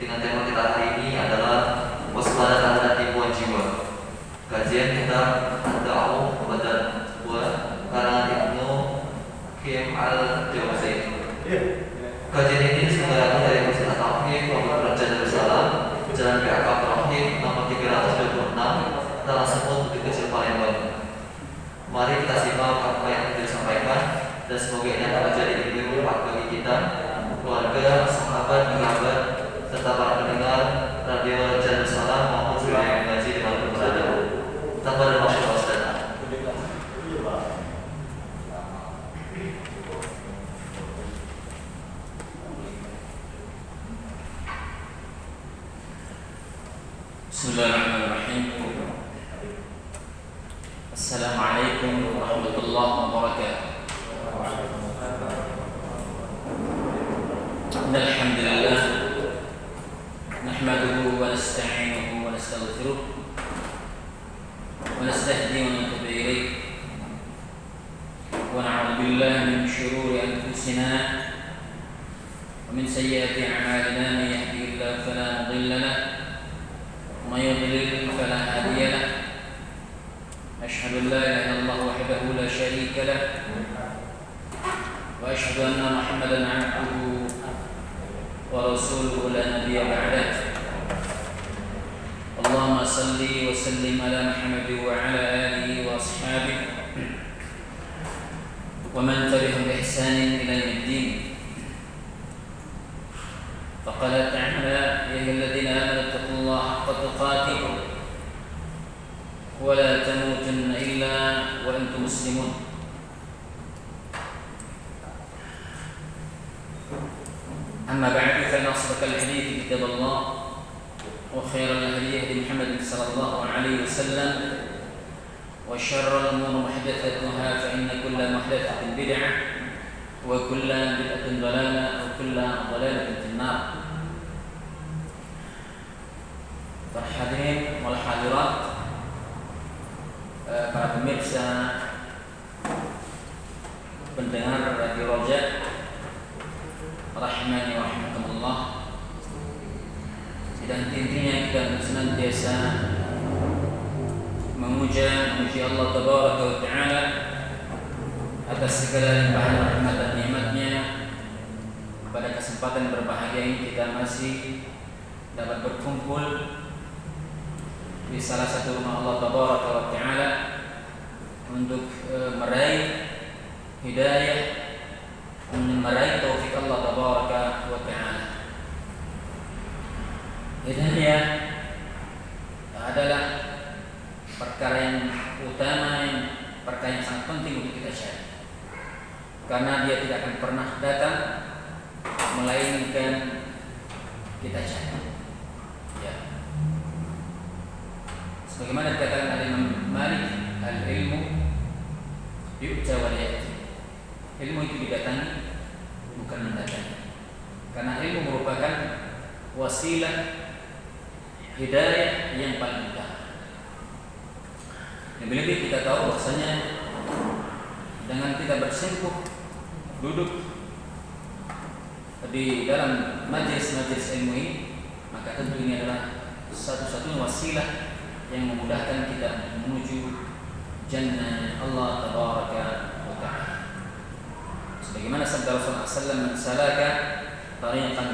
dengan tema kita hari ini adalah waspada terhadap tipuan jiwa. Kajian kita Ad-Da'u kepada buah karangan Ibnu Qayyim al-Jauzi. Kajian ini diselenggarakan dari Masjid At-Tauhid, Pondok Raja Darussalam, Jalan PAK Tauhid nomor 326, Tanah Semut, Bukit Kecil, Palembang. Mari kita simak apa yang akan disampaikan dan semoga ini akan menjadi ilmu bagi kita, keluarga, sahabat, kerabat, serta para pendengar Radio Raja Darussalam maupun seluruh yang mengaji di mana berada. Tanpa ada maksud waspada. Bismillahirrahmanirrahim. Assalamualaikum warahmatullahi wabarakatuh. Alhamdulillah nahmaduhu wa nasta'inuhu wa nastaghfiruh wa nastahdihi wa natubu ilayh wa na'udzu billahi min shururi anfusina wa min sayyiati a'malina man yahdihillahu fala mudilla lahu ومن يضلل فلا هادي له أشهد أن لا إله إلا الله وحده لا شريك له وأشهد أن محمدا عبده ورسوله لا نبي بعده اللهم صل وسلم على محمد وعلى آله وأصحابه ومن تبعهم بإحسان إلى يوم الدين فقال تعالى يا أيها الذين آمنوا اتقوا الله حق تقاته ولا تموتن إلا وأنتم مسلمون أما بعد فإن أصدق الحديث كتاب الله وخير الهدي هدي محمد صلى الله عليه وسلم وشر الأمور محدثاتها فإن كل محدثة بدعة وكل بدعة ضلالة وكل ضلالة في النار. Para hadirin wal hadirat, para pemirsa pendengar Radio Raja rahimani wa rahimakumullah. Dan intinya kita senantiasa memuji Allah tabaraka wa taala atas segala limpahan rahmat dan nikmatnya. Pada kesempatan berbahagia ini kita masih dapat berkumpul di salah satu rumah Allah tabaraka wa taala untuk meraih hidayah, meraih taufik Allah tabaraka wa taala. Hidayah adalah perkara yang utama, perkara yang sangat penting untuk kita cari. Karena dia tidak akan pernah datang melainkan kita cari. Ya. Sebagaimana dikatakan oleh Imam Malik, al-ilmu yu'ta wa ya'ti. Ilmu itu didatangi, bukan mendatangi. Karena ilmu merupakan wasilah hidayah yang paling utama. Lebih-lebih kita tahu bahwasanya dengan kita bersimpuh duduk di dalam majelis-majelis ilmu ini, maka tentu ini adalah satu-satunya wasilah yang memudahkan kita menuju jannah Allah tabaraka wa ta'ala. Sebagaimana sabda Rasulullah sallallahu alaihi wasallam, "Salaka tariqan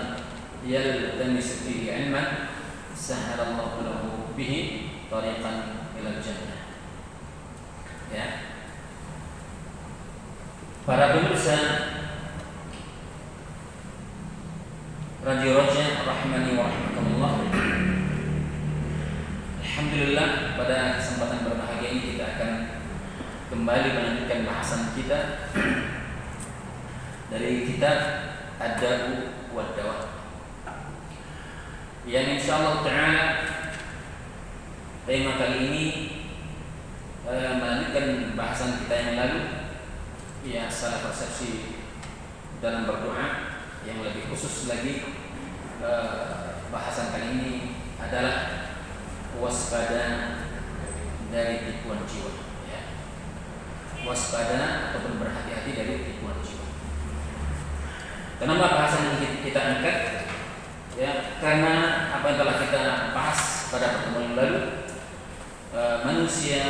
yaltamisu fihi 'ilman, sahhalallahu lahu bihi tariqan ila jannah." Ya. Para pemirsa Radio Raja rahimani wa rahimakumullah. Alhamdulillah, pada kesempatan berbahagia ini kita akan kembali melanjutkan bahasan kita dari kitab Ad-Da'u wad-Dawa, yang insyaallah ta'ala tema kali ini melanjutkan bahasan kita yang lalu, ya, salah persepsi dalam berdoa. Yang lebih khusus lagi, bahasan kali ini adalah waspada dari tipuan jiwa, ya. Waspada ataupun berhati-hati dari tipuan jiwa. Kenapa bahasan ini kita angkat? Ya, karena apa yang telah kita bahas pada pertemuan yang lalu, manusia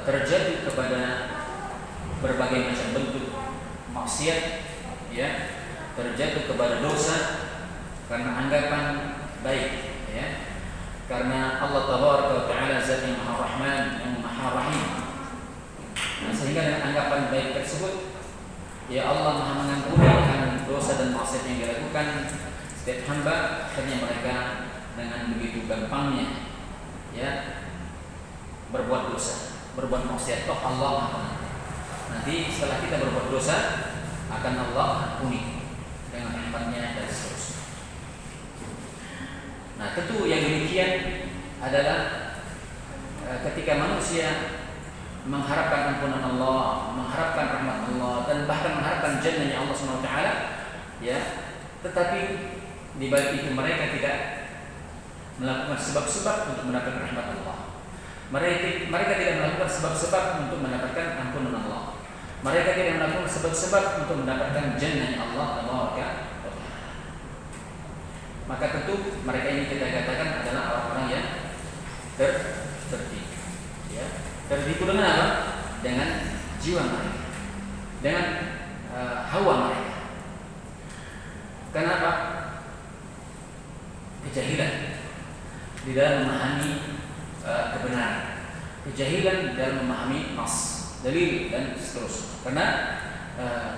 terjatuh kepada berbagai macam bentuk maksiat, ya, terjatuh kepada dosa karena anggapan baik, ya, karena Allah Taala Zat yang Maha Rahman yang Maha Rahim. Nah, sehingga dengan anggapan baik tersebut, ya Allah Maha mengampuni akan dosa dan maksiat yang dilakukan setiap hamba, akhirnya mereka dengan begitu gampangnya, ya, berbuat dosa, berbuat maksiat. Toh Allah Maha Pengampun. Nanti setelah kita berbuat dosa akan Allah ampuni dengan rahmatnya dan seterusnya. Nah, tentu yang demikian adalah ketika manusia mengharapkan ampunan Allah, mengharapkan rahmat Allah, dan bahkan mengharapkan jannahnya Allah SWT, ya, tetapi di balik itu mereka tidak melakukan sebab-sebab untuk mendapatkan rahmat Allah. Mereka tidak melakukan sebab-sebab untuk mendapatkan ampunan Allah. Mereka tidak melakukan sebab-sebab untuk mendapatkan jannahnya Allah Taala. Maka tentu mereka ini kita katakan adalah orang-orang yang tertipu, ya. Tertipu dengan apa? Dengan jiwa mereka, dengan hawa mereka. Kenapa? Kejahilan di dalam memahami kebenaran, kejahilan di dalam memahami nas, dalil dan seterusnya. Karena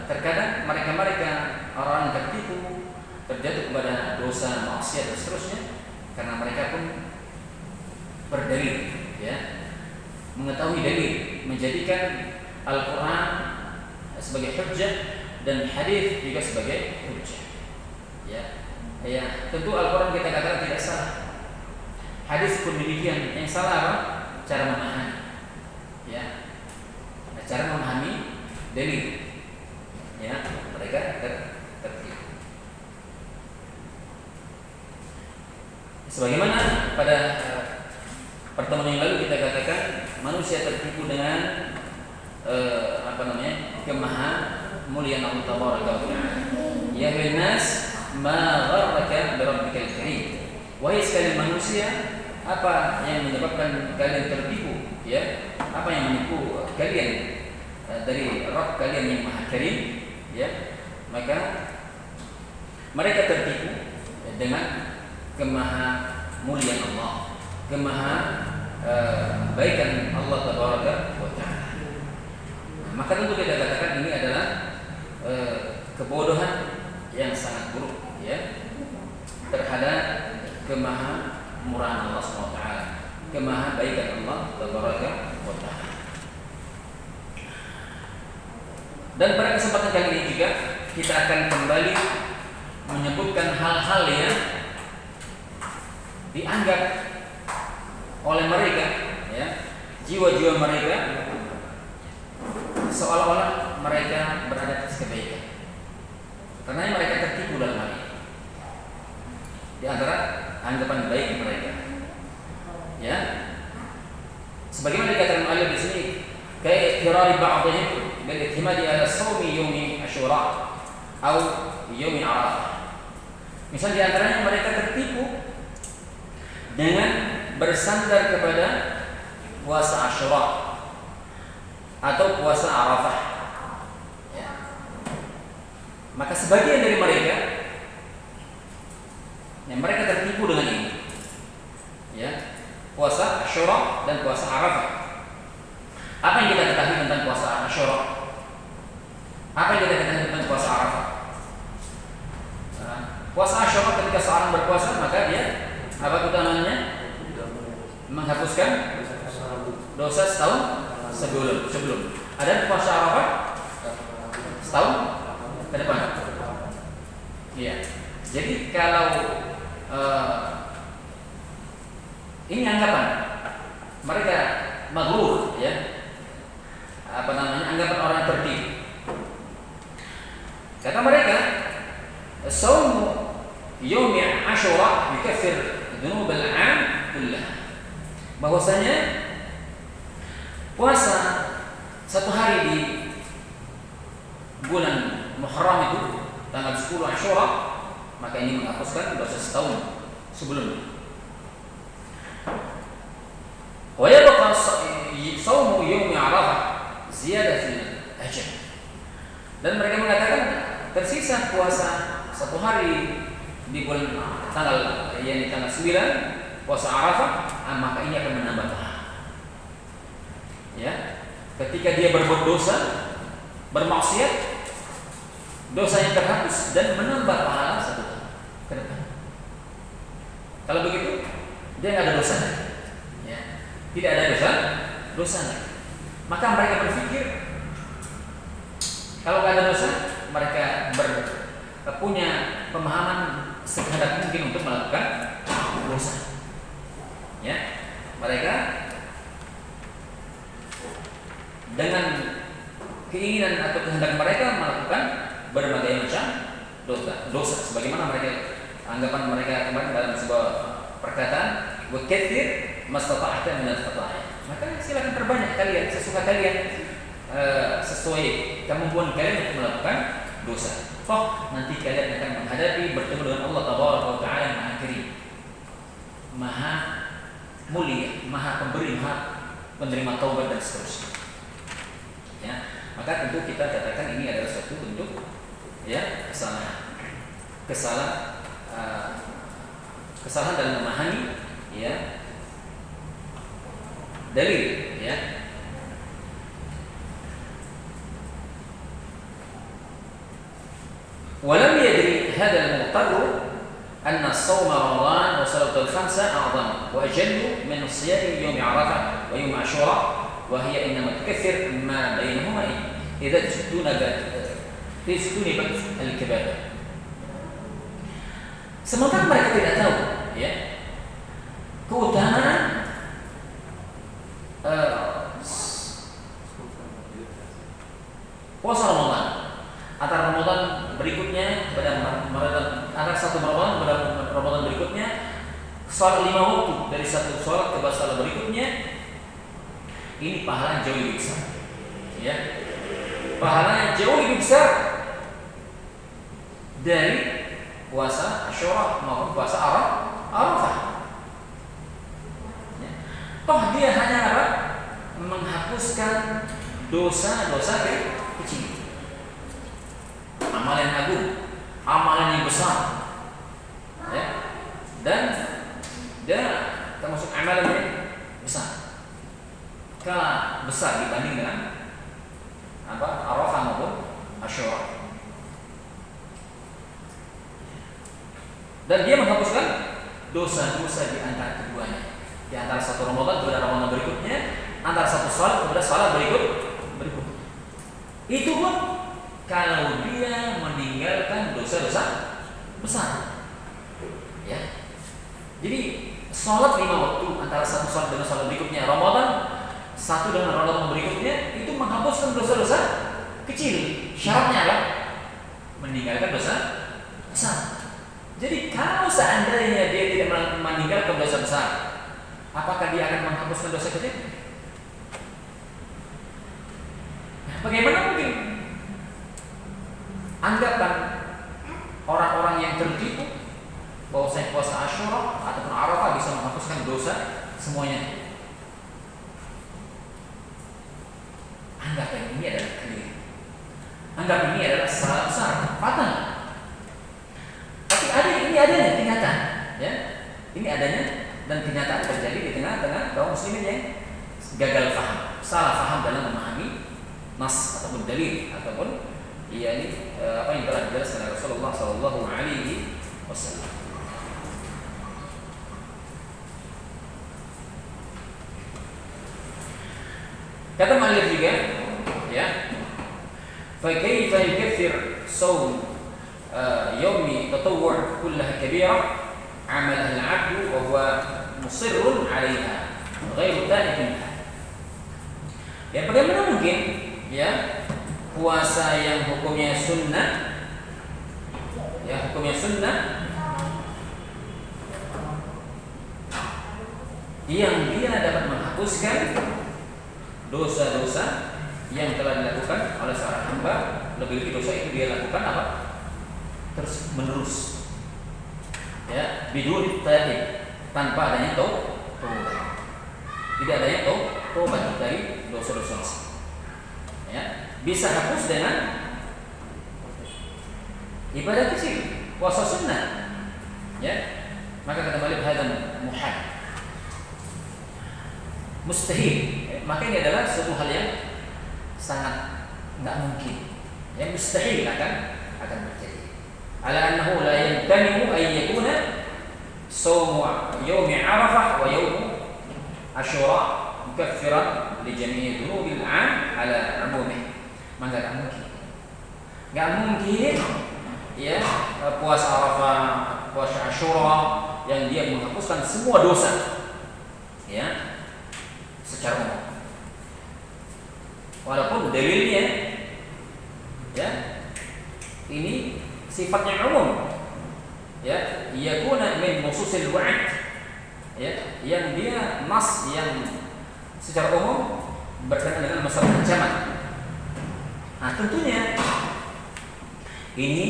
terkadang mereka orang yang tertipu, terjatuh kepada dosa, maksiat dan seterusnya karena mereka pun berdalil, ya, mengetahui dalil, menjadikan Al-Quran sebagai hujjah dan hadis juga sebagai hujjah, ya. Ya, tentu Al-Quran kita katakan tidak salah, hadis pun demikian. Yang salah apa? Cara memahami, ya, cara memahami dalil, ya. Mereka tertipu. Sebagaimana pada pertemuan yang lalu kita katakan manusia tertipu dengan kemahamuliaan Allah Taala. Ya nas ma gharraka bi rabbikal karim. Wahai sekalian manusia, apa yang menyebabkan kalian tertipu, ya? Apa yang menipu kalian dari Rabb kalian yang Maha Karim, ya? Maka mereka tertipu dengan kemahamuliaan Allah, baikan Allah Taala. Maka tentu kita katakan ini adalah kebodohan yang sangat buruk, ya, terhadap kemahamurahan Allah SWT, kemahabaikan Allah Taala. Dan pada kesempatan kali ini juga kita akan kembali menyebutkan hal-hal yang dianggap oleh mereka, ya, jiwa-jiwa mereka seolah-olah mereka berada di kebaikan, karena mereka tertipu dalam hal ini. Di antara anggapan baik mereka, ya, sebagaimana dikatakan oleh di sini, kayak kirari ba'dihim bil ihtimadi ala sawmi yawmi Asyura atau yawmi Arafah. Misal di antaranya mereka tertipu dengan bersandar kepada puasa Asyura atau puasa Arafah, ya. Maka sebagian dari mereka, ya, mereka tertipu dengan ini, ya, puasa Asyura dan puasa Arafah. Apa yang kita ketahui tentang puasa Asyura? Apa yang kita ketahui tentang puasa Arafah? Puasa Asyura, ketika seorang berpuasa maka dia apa itu namanya? Menghapuskan dosa setahun sebelum. Ada puasa Arafah setahun ke depan. Iya. Jadi kalau ini anggapan mereka maghrur, ya, anggapan orang yang tertipu. Kata mereka, saumu yaumi Asyura yukaffir dzunub al-'am kullah. Bahwasanya puasa satu hari di bulan Muharram itu tanggal 10 Asyura maka ini menghapuskan dosa setahun sebelumnya. Wa yabqa shaumu yaumi Arafah ziyadatul ajr. Dan mereka mengatakan tersisa puasa satu hari di bulan tanggal 9 puasa Arafah, maka ini akan menambah pahala. Ya, ketika dia berbuat dosa, bermaksiat, dosanya terhapus dan menambah pahala satu tahun ke depan. Kalau begitu, dia nggak ada dosa lagi. Ya, tidak ada dosa lagi. Maka mereka berpikir kalau nggak ada dosa, mereka punya pemahaman sekehendak mungkin untuk melakukan dosa. Ya, mereka dengan keinginan atau kehendak mereka melakukan berbagai macam dosa. Sebagaimana anggapan mereka kemarin dalam sebuah perkataan, wa katsir mastata'ta min al-khataya. Maka silakan perbanyak kalian sesuka kalian, sesuai kemampuan kalian untuk melakukan dosa. Toh nanti kalian akan menghadapi bertemu dengan Allah Tabaraka wa Ta'ala yang Maha Karim, Maha Mulia, Maha Pemberi, Maha Penerima taubat dan seterusnya. Ya, maka tentu kita katakan ini adalah suatu bentuk kesalahan dalam memahami dalil. Ya, ولم يدري هذا المغتر أن الصوم رمضان وصلاة الخمسة أعظم وأجل من الصيام يوم عرفة ويوم عاشوراء، وهي إنما تكثر ما بينهما إذا اجتنبت الكبائر. Sementara mereka tidak tahu keutamaan puasa Ramadan, antara Ramadan berikutnya kepada antara satu Ramadan kepada Ramadan berikutnya, salat 5 waktu dari satu salat ke salat berikutnya, ini pahalanya jauh lebih besar. Ya, pahalanya jauh lebih besar dari puasa Asyura maupun puasa Arafah. Ya. Toh dia hanya menghapuskan dosa-dosa kecil. Amalan agung, amalan yang besar, ya, dan dia termasuk amalan yang besar, skala besar dibanding dengan Arafah maupun Asyura. Dan dia menghapuskan dosa-dosa di antara keduanya, di antara satu Ramadan kepada Ramadan berikutnya, antara satu salat kepada salat berikut. Itu pun kalau dia meninggalkan dosa-dosa besar. Ya. Jadi salat 5 waktu antara satu salat dengan salat berikutnya, Ramadan satu dengan Ramadan berikutnya, itu menghapuskan dosa-dosa kecil. Syaratnya adalah meninggalkan dosa besar. Jadi kalau seandainya dia tidak meninggalkan dosa besar, apakah dia akan menghapuskan dosa kecil? Bagaimana mungkin? Anggapan orang-orang yang tertipu bahwa saya puasa Asyura ataupun Arafah bisa menghapuskan dosa semuanya. Anggapan ini adalah keliru. Anggap ini adalah salah besar, fatal. Tapi ini adanya kenyataan, ya. Ini adanya dan kenyataan terjadi di tengah-tengah kaum muslimin yang gagal paham, salah paham dalam memahami nas ataupun dalil ataupun apa yang telah dijelaskan oleh Rasulullah Sallallahu Alaihi Wasallam. Kata Malik juga, ya, فكيف يكفر صوم يوم تطوع كلها كبيرة عملها العبد وهو مصر عليها غير ذلك منها. Ya, bagaimana mungkin ya puasa yang hukumnya sunnah, yang dia dapat menghapuskan dosa-dosa yang telah dilakukan oleh seorang hamba, lebih-lebih dosa itu dia lakukan terus menerus, ya, bidun taib, tanpa adanya taubat. Tidak adanya taubat dari dosa-dosa. Ya, bisa hapus dengan ibadah kecil, puasa sunnah. Ya, maka kata balik hadam muhal, mustahil. Maka ini adalah suatu hal yang sangat nggak mungkin, yang mustahil akan terjadi. Ala annahu la yamtani'u an yakuna shawmu yawmi Arafah wa yawmu Asyura mukaffiran li jami'i dhunubil 'am ala 'umumih. Maka nggak mungkin ya puasa Arafah, puasa Asyura yang dia menghapuskan semua dosa ya secara umum. Walaupun dalilnya ya ini sifatnya umum ya, yakuna min nususil wa'id ya, yang dia nas yang secara umum berkaitan dengan masalah ancaman. Nah, tentunya ini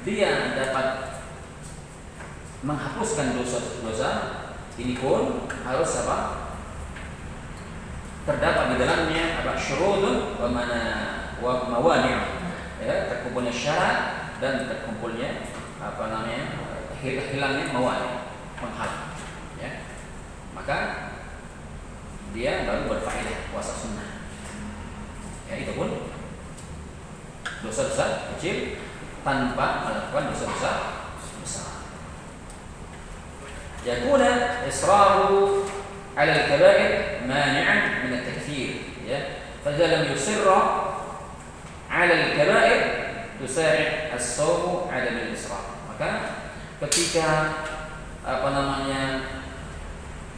dia dapat menghapuskan dosa-dosa ini pun harus apa? Terdapat di dalamnya apa? Syurutun wa mawani', ya, terkumpulnya syarat dan terkumpulnya hilangnya mawani', menghalang, ya. Maka dia baru berfaedah puasa sunnah. Ya, itu pun dosa-dosa kecil tanpa melakukan dosa-dosa besar. Yakuna israru 'ala al-kaba'ir mani'an min at-takfir, ya. Fa idza lam yusirra 'ala al-kaba'ir tusari' as-sawm 'ala al-israr. Maka ketika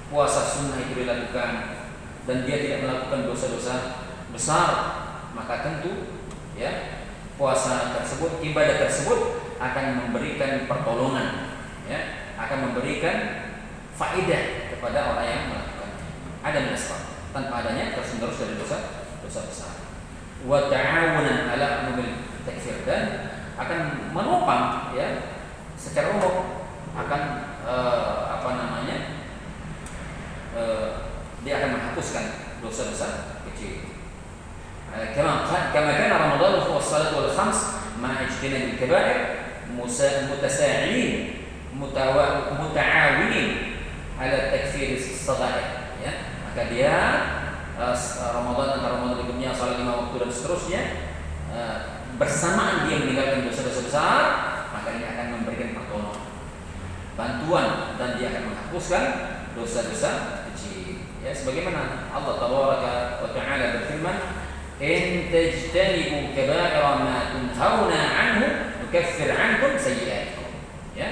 puasa sunnah itu dilakukan dan dia tidak melakukan dosa-dosa besar, maka tentu ya puasa tersebut, ibadah tersebut akan memberikan pertolongan, ya, akan memberikan faedah kepada orang yang melakukannya. Ada nasab tanpa adanya terus-menerus dari dosa besar. Wa ta'awunan ala umumil takfir, dan akan menopang ya secara umum akan dia akan menghapuskan dosa-dosa kecil. Kama kana Ramadan huwa as-salat wal khams ma'a ijtinab al-kaba'ir mutasa'in muta'awinin ala takfir as-sadaqah, ya. Maka dia Ramadan antara Ramadan berikutnya salat 5 waktu dan seterusnya bersamaan dia meninggalkan dosa-dosa besar, maka ini akan memberikan pertolongan, bantuan, dan dia akan menghapuskan dosa-dosa kecil. Ya, sebagaimana Allah Tabaraka wa Ta'ala berfirman, "In tajtanibu kaba'ira ma tunhauna 'anhu nukaffir 'ankum sayyi'atikum." Ya.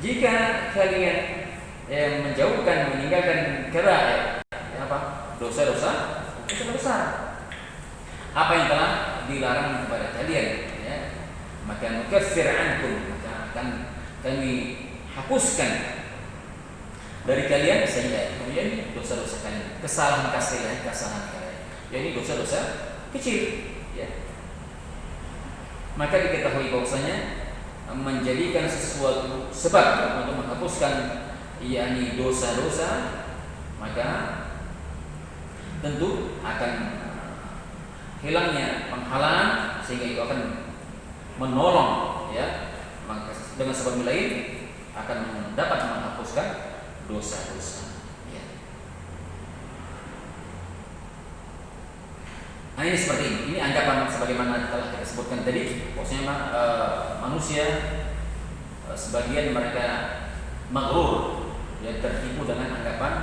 Jika kalian meninggalkan kaba'ir, ya, apa? Dosa-dosa besar. Apa yang telah dilarang kepada kalian, ya, maka nukaffir 'ankum, maka akan kami hapuskan dari kalian sayyi'at, kemudian dosa-dosa kalian, kesalahan kalian, yakni dosa-dosa kecil, ya. Maka diketahui bahwasanya menjadikan sesuatu sebab untuk menghapuskan yakni dosa-dosa, maka tentu akan hilangnya penghalang, sehingga itu akan menolong, ya. Maka dengan sebab lain akan dapat menghapuskan dosa-dosa, ya. Nah, ini seperti ini. Ini anggapan sebagaimana telah kita sebutkan tadi, bahwasanya manusia sebagian mereka maghrur, ya, tertipu dengan anggapan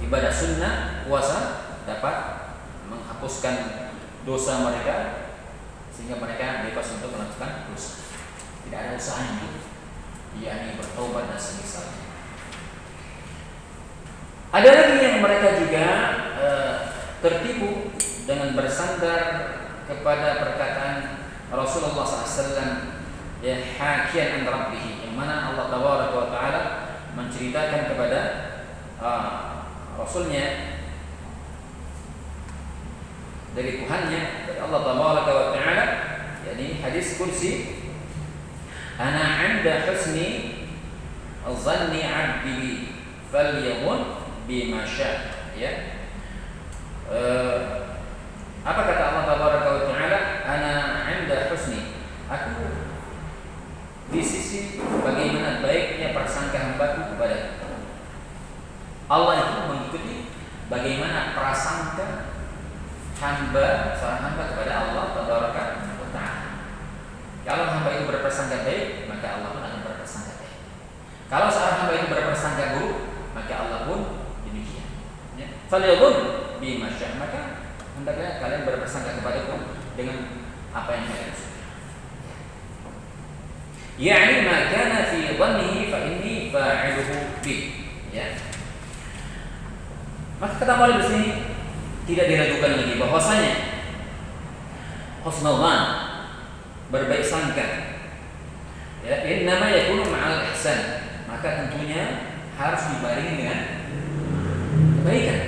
ibadah sunnah puasa dapat menghapuskan dosa mereka sehingga mereka bebas untuk melakukan dosa. Tidak ada usahanya, yakni bertobat dan semisalnya. Ada lagi yang mereka juga tertipu dengan bersandar kepada perkataan Rasulullah SAW, ya, hakian an rabbih, yang mana Allah Tabaraka wa Ta'ala menceritakan kepada Rasulnya dari Tuhannya, dari Allah Tabaraka wa Ta'ala, yakni hadis kursi, ana an 'inda husni dhanni 'abdi bi falyadhun bima syaa. Ya. Apa kata Allah tabaraka wa taala? Ana 'inda husni. Aku di sisi bagaimana baiknya prasangka hambaku kepada Allah. Itu mengikuti bagaimana prasangka seorang hamba kepada Allah tabaraka wa taala. Kalau hamba itu berprasangka baik, maka Allah pun akan berprasangka baik. Kalau seorang hamba itu berprasangka buruk, maka Allah pun demikian. Ya. Falyadhun bima syaa. Maka hendaklah kalian berprasangka kepadaku dengan apa yang kalian suka. Yani ma kana fi dhannihi fa inni fa'iluhu bih. Ya. Maka kata Maulid di sini tidak diragukan lagi bahwasanya husnul dhan, berbaik sangka, ya, innama yakunu ma'al ihsan, maka tentunya harus dibarengi dengan kebaikan.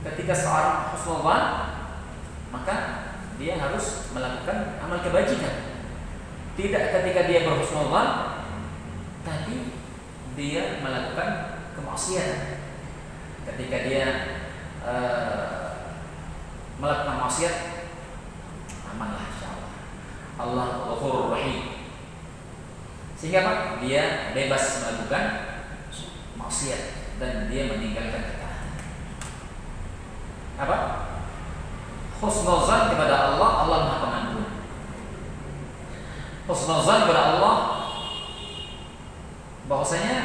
Ketika seorang husnul dhan, maka dia harus melakukan amal kebajikan. Tidak ketika dia berhusnul dhan tapi dia melakukan kemaksiatan. Ketika dia melakukan maksiat, amanlah insyaallah. Allah Ghafurur Rahim. Sehingga apa? Dia bebas melakukan maksiat dan dia meninggalkan ketaatan. Apa? Husnul dzan kepada Allah, Allah Maha Pengampun. Husnul dzan kepada Allah bahwasanya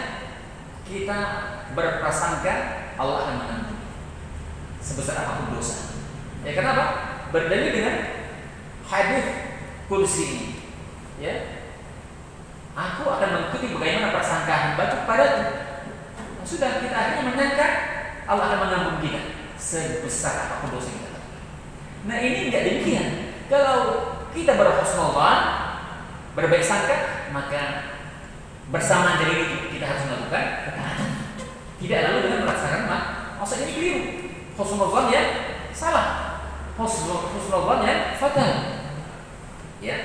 kita berprasangka Allah akan mengampuni sebesar apapun dosa. Ya, kenapa? Berdalil dengan hadis kursi ini. Ya, aku akan mengikuti bagaimana prasangka hamba kepadaku. Sudah, kita akhirnya menyangka Allah akan mengampuni kita sebesar apapun dosa kita. Nah, ini enggak demikian. Kalau kita berhusnul dzan, berbaik sangka, maka bersamaan dari itu kita harus melakukan ketaatan. Tidak lalu dengan merasakan maksudnya ini keliru. Husnul dzan ya salah. Husnul dzan ya fatal. Ya.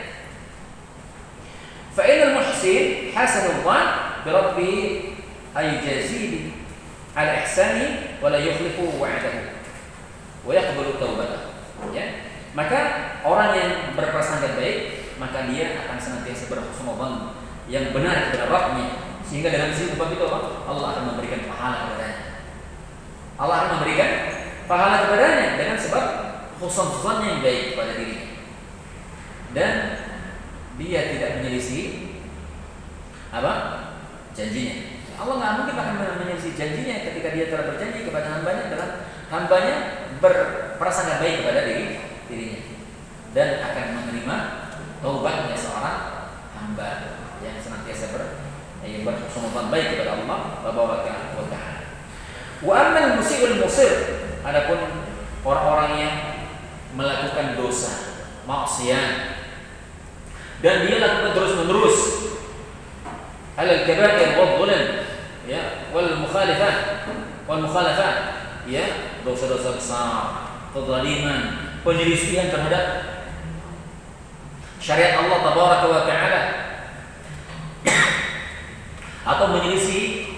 Fa inal muhsin hasanul dzan bi rabbi ay jazili ala ihsani wa la yukhlifu wa'dahu wa yaqbalu taubatahu. Ya. Maka orang yang berprasangka baik, maka dia akan senantiasa berhusnul dzan yang benar kepada Rabb-Nya, sehingga dalam sisi sebab itu Allah akan memberikan pahala kepadanya. Allah akan memberikan pahala kepadanya dengan sebab husnul dzan yang baik kepada dirinya. Dan dia tidak menyelisih apa? Janjinya. Allah nggak mungkin akan menyelisih janjinya ketika dia telah berjanji kepada hambanya dengan hambanya berprasangka baik kepada dirinya dan akan menerima taubatnya seorang hamba yang senantiasa berhusnul dzan baik kepada Allah tabaraka wa taala. Wa ammal musii'ul musir, adapun orang-orang yang melakukan dosa, maksiat dan dia lakukan terus-menerus alal kaba'ir wal dhulm, ya, wal mukhalafat ya, dosa-dosa besar, kezaliman, penyelisihan terhadap syariat Allah tabaraka wa taala atau menyelisih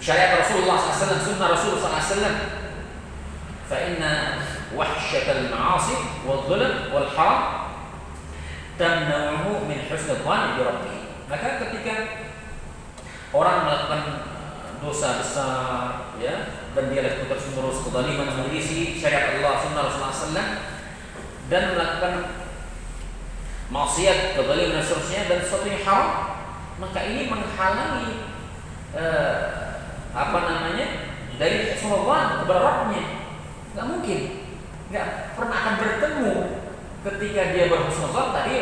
syariat Rasulullah SAW, sunnah Rasulullah SAW. Fa inna wahsyatal ma'asi wal dhulm wal haram tamna'uhu min husnul dzan bi rabbih. Maka ketika orang melakukan dosa besar, ya, dan dia lakukan terus-menerus kezaliman, menyelisih syariat Allah, sunnah Rasulullah SAW, dan melakukan maksiat, kezaliman dan seterusnya, dan sesuatu yang haram, maka ini menghalangi dari husnul dzan kepada Rabb-Nya. Enggak mungkin, enggak pernah akan bertemu ketika dia berhusnul dzan tadi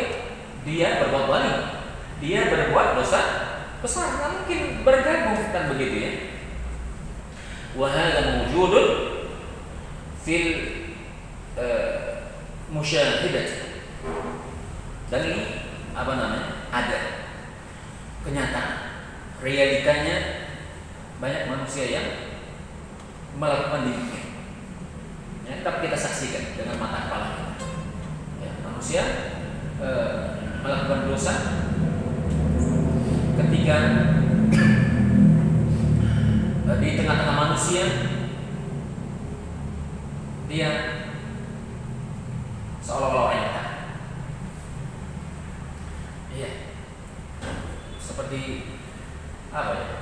dia berbuat zalim, dia berbuat dosa besar, enggak mungkin bergabung, kan begitu ya. Wa hadza mawjudun fil musyahidah. Dan ini ada kenyataan, realitanya banyak manusia yang melakukan demikian. Ya, dapat kita saksikan dengan mata kepala kita. Ya, manusia melakukan dosa ketika di tengah-tengah manusia dia seolah-olah orang yang taat. Iya. Seperti apa ya?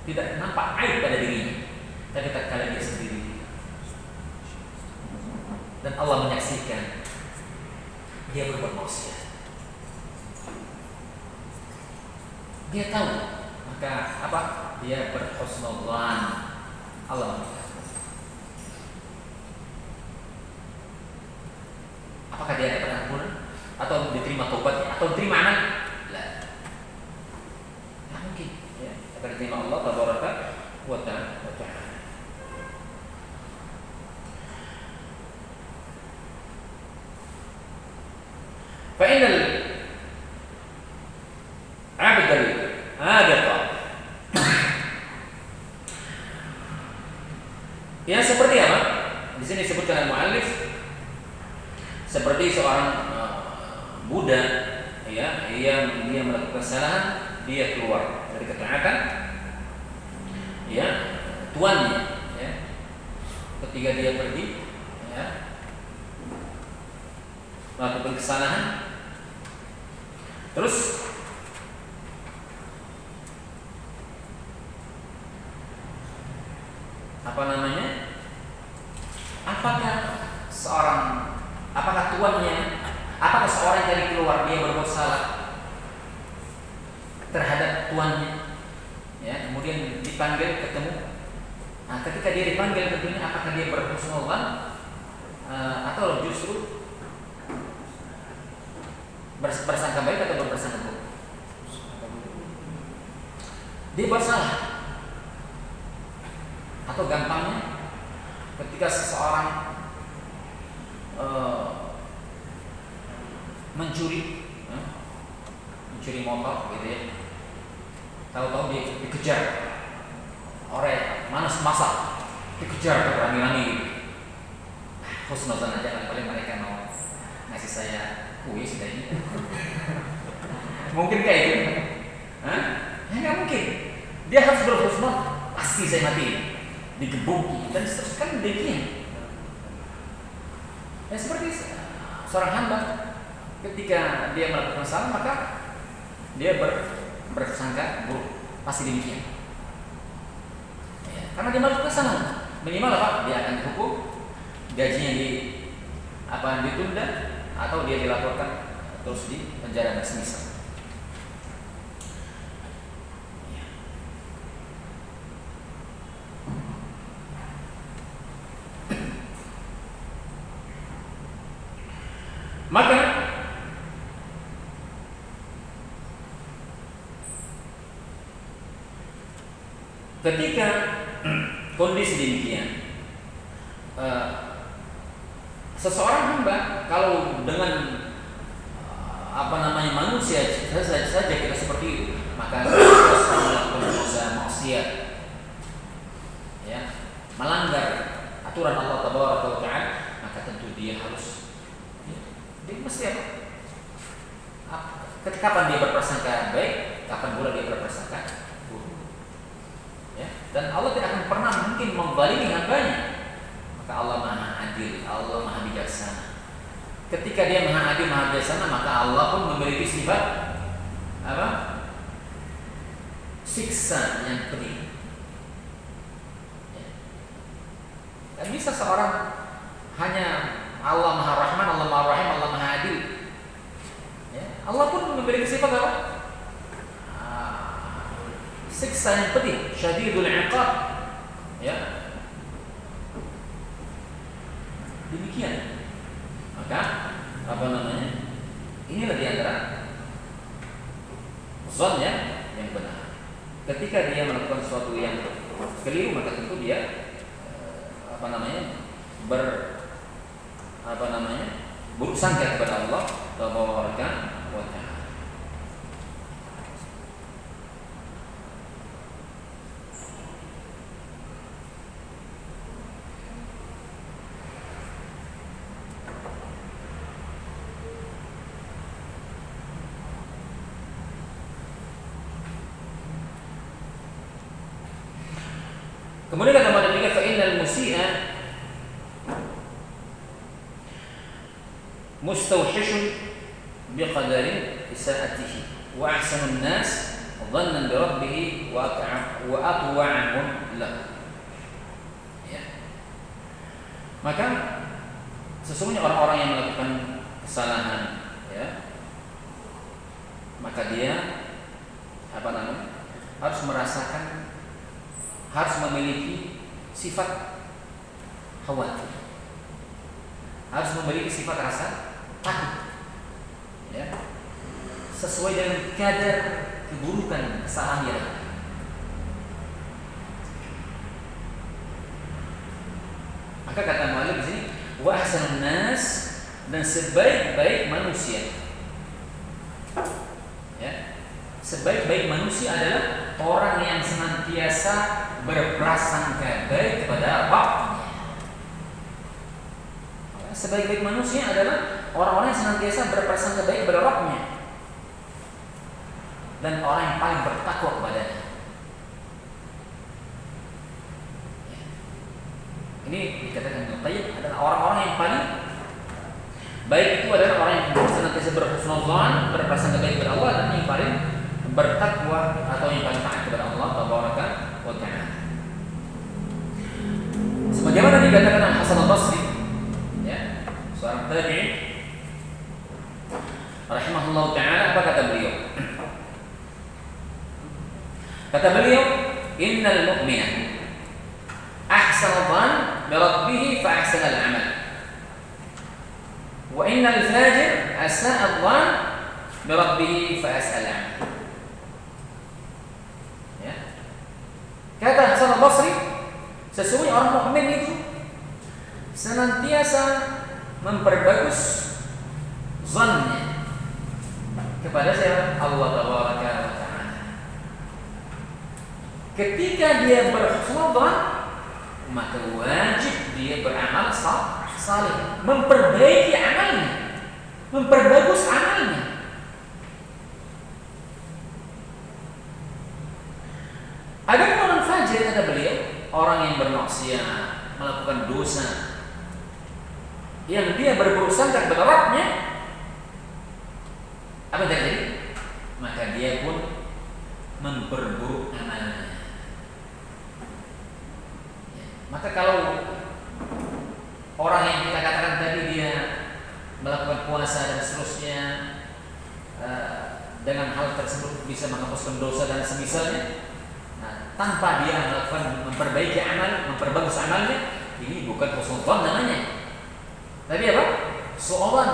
Tidak nampak aib pada dirinya, tapi tatkala dia sendiri dan Allah menyaksikan dia berbuat maksiat, dia tahu, maka apa? Dia berhusnudzan. Allah melihat. Apakah dia akan pengampun atau diterima taubatnya atau diterima amal? Lah, tidak mungkin. Ya, akan diterima Allah tabaraka wa ta'ala. Fa'inal abdal abqa. Yang seperti apa? Di sini disebutkan al-muallif seperti seorang budak, ya, yang dia melakukan kesalahan, dia keluar dari ketaatan, ya, tuannya, ya, ketika dia pergi, ya, melakukan kesalahan, terus apa namanya? Apakah tuannya, apakah seorang dari keluar dia berbuat salah terhadap tuannya, ya, kemudian dipanggil ketemu. Nah, ketika dia dipanggil tentunya apakah dia berhusnudzan atau justru bersangka baik atau berprasangka buruk? Dia bersalah. Atau gampangnya ketika seseorang mencuri motor, gitu ya, tahu-tahu dia dikejar oleh massa, dikejar berani-rani gitu. Husnudzan aja kan, paling mereka mau ngasih saya kue sudah ini. Mungkin kayak gitu? Hah? Ya nggak mungkin. Dia harus berhusnudzan, pasti saya mati, digebuki dan seterusnya demikian. Ya seperti seorang hamba ketika dia melakukan salah maka dia bersangka buruk, pasti demikian. Ya, karena dia melakukan kesalahan, minimal apa? Dia akan dihukum, gajinya ditunda atau dia dilaporkan terus di penjara dan semisal. Maka ketika kondisi demikian, seseorang hamba kalau dengan manusia saja kita seperti itu, maka kita melakukan dosa maksiat, ya, melanggar aturan Allah Taala, maka tentu dia harus, dia mesti apa? Kapan dia berprasangka baik, kapan pula dia berprasangka buruk. Ya, dan Allah tidak akan pernah mungkin membalimi hambanya. Maka Allah Maha Adil, Allah Maha Bijaksana. Ketika dia Maha Adil, Maha Bijaksana, maka Allah pun memiliki sifat apa? Siksa yang pedih. Ya. Dan bisa seorang hanya Allah Maha Rahman, Allah Maha Rahim, Allah Maha Adil. Ya. Allah pun memiliki sifat apa? Siksa yang pedih, syadidul iqab. Ya. Demikian. Maka inilah di antara zon yang benar. Ketika dia melakukan sesuatu yang keliru, maka tentu dia buruk sangka kepada Allah Tabaraka wa Ta'ala. Kemudian kata Imam Nawawi, fa innal musii'a mustawhishun biqadari isaatihi wa ahsanun nas dhannan bi rabbih wa atwa'ahum lahu. Ya. Maka sesungguhnya orang-orang yang melakukan kesalahan, ya, maka dia harus merasakan, harus memiliki sifat khawatir, harus memiliki sifat rasa takut, ya, sesuai dengan kadar keburukan kesalahan dia. Maka kata Malik di sini, wa ahsanun nas, dan sebaik-baik manusia. Ya. Sebaik-baik manusia adalah orang yang senantiasa berprasangka baik kepada Rabbnya. Sebaik-baik manusia adalah orang-orang yang senantiasa berprasangka baik kepada Rabbnya dan orang yang paling bertakwa kepadanya. Ini dikatakan Ibnu Qayyim adalah orang-orang yang paling baik itu adalah orang yang senantiasa berhusnuzan, berprasangka baik kepada Allah, dan yang paling bertakwa atau yang paling taat kepada Allah tabaraka wa ta'ala. Sebagaimana dikatakan Al-Hasan Al-Basri, ya, seorang tabi'in rahimahullah ta'ala, apa kata beliau? Kata beliau, innal mu'mina ahsana dhann bi rabbih fa ahsana al-amal, wa innal fajir asa'a dhann bi rabbih fa as'a al-amal. Ya. Kata Hasan Al-Basri, sesungguhnya orang mukmin itu senantiasa memperbagus zannya kepada siapa? Allah tabaraka wa ta'ala. Ketika dia berhusnuzan, maka wajib dia beramal saleh, memperbaiki amalnya, memperbagus amalnya. Adapun orang fajir, kata beliau, orang yang bermaksiat, melakukan dosa, yang dia berburuk sangka kepada Rabbnya, apa yang terjadi? Maka dia pun memperburuk amalnya. Maka kalau orang yang kita katakan tadi dia melakukan puasa dan seterusnya, dengan hal tersebut bisa menghapuskan dosa dan semisalnya, nah, tanpa dia melakukan memperbaiki amal, memperbagus amalnya, ini bukan husnuzan namanya. Tapi apa? Su'udzan.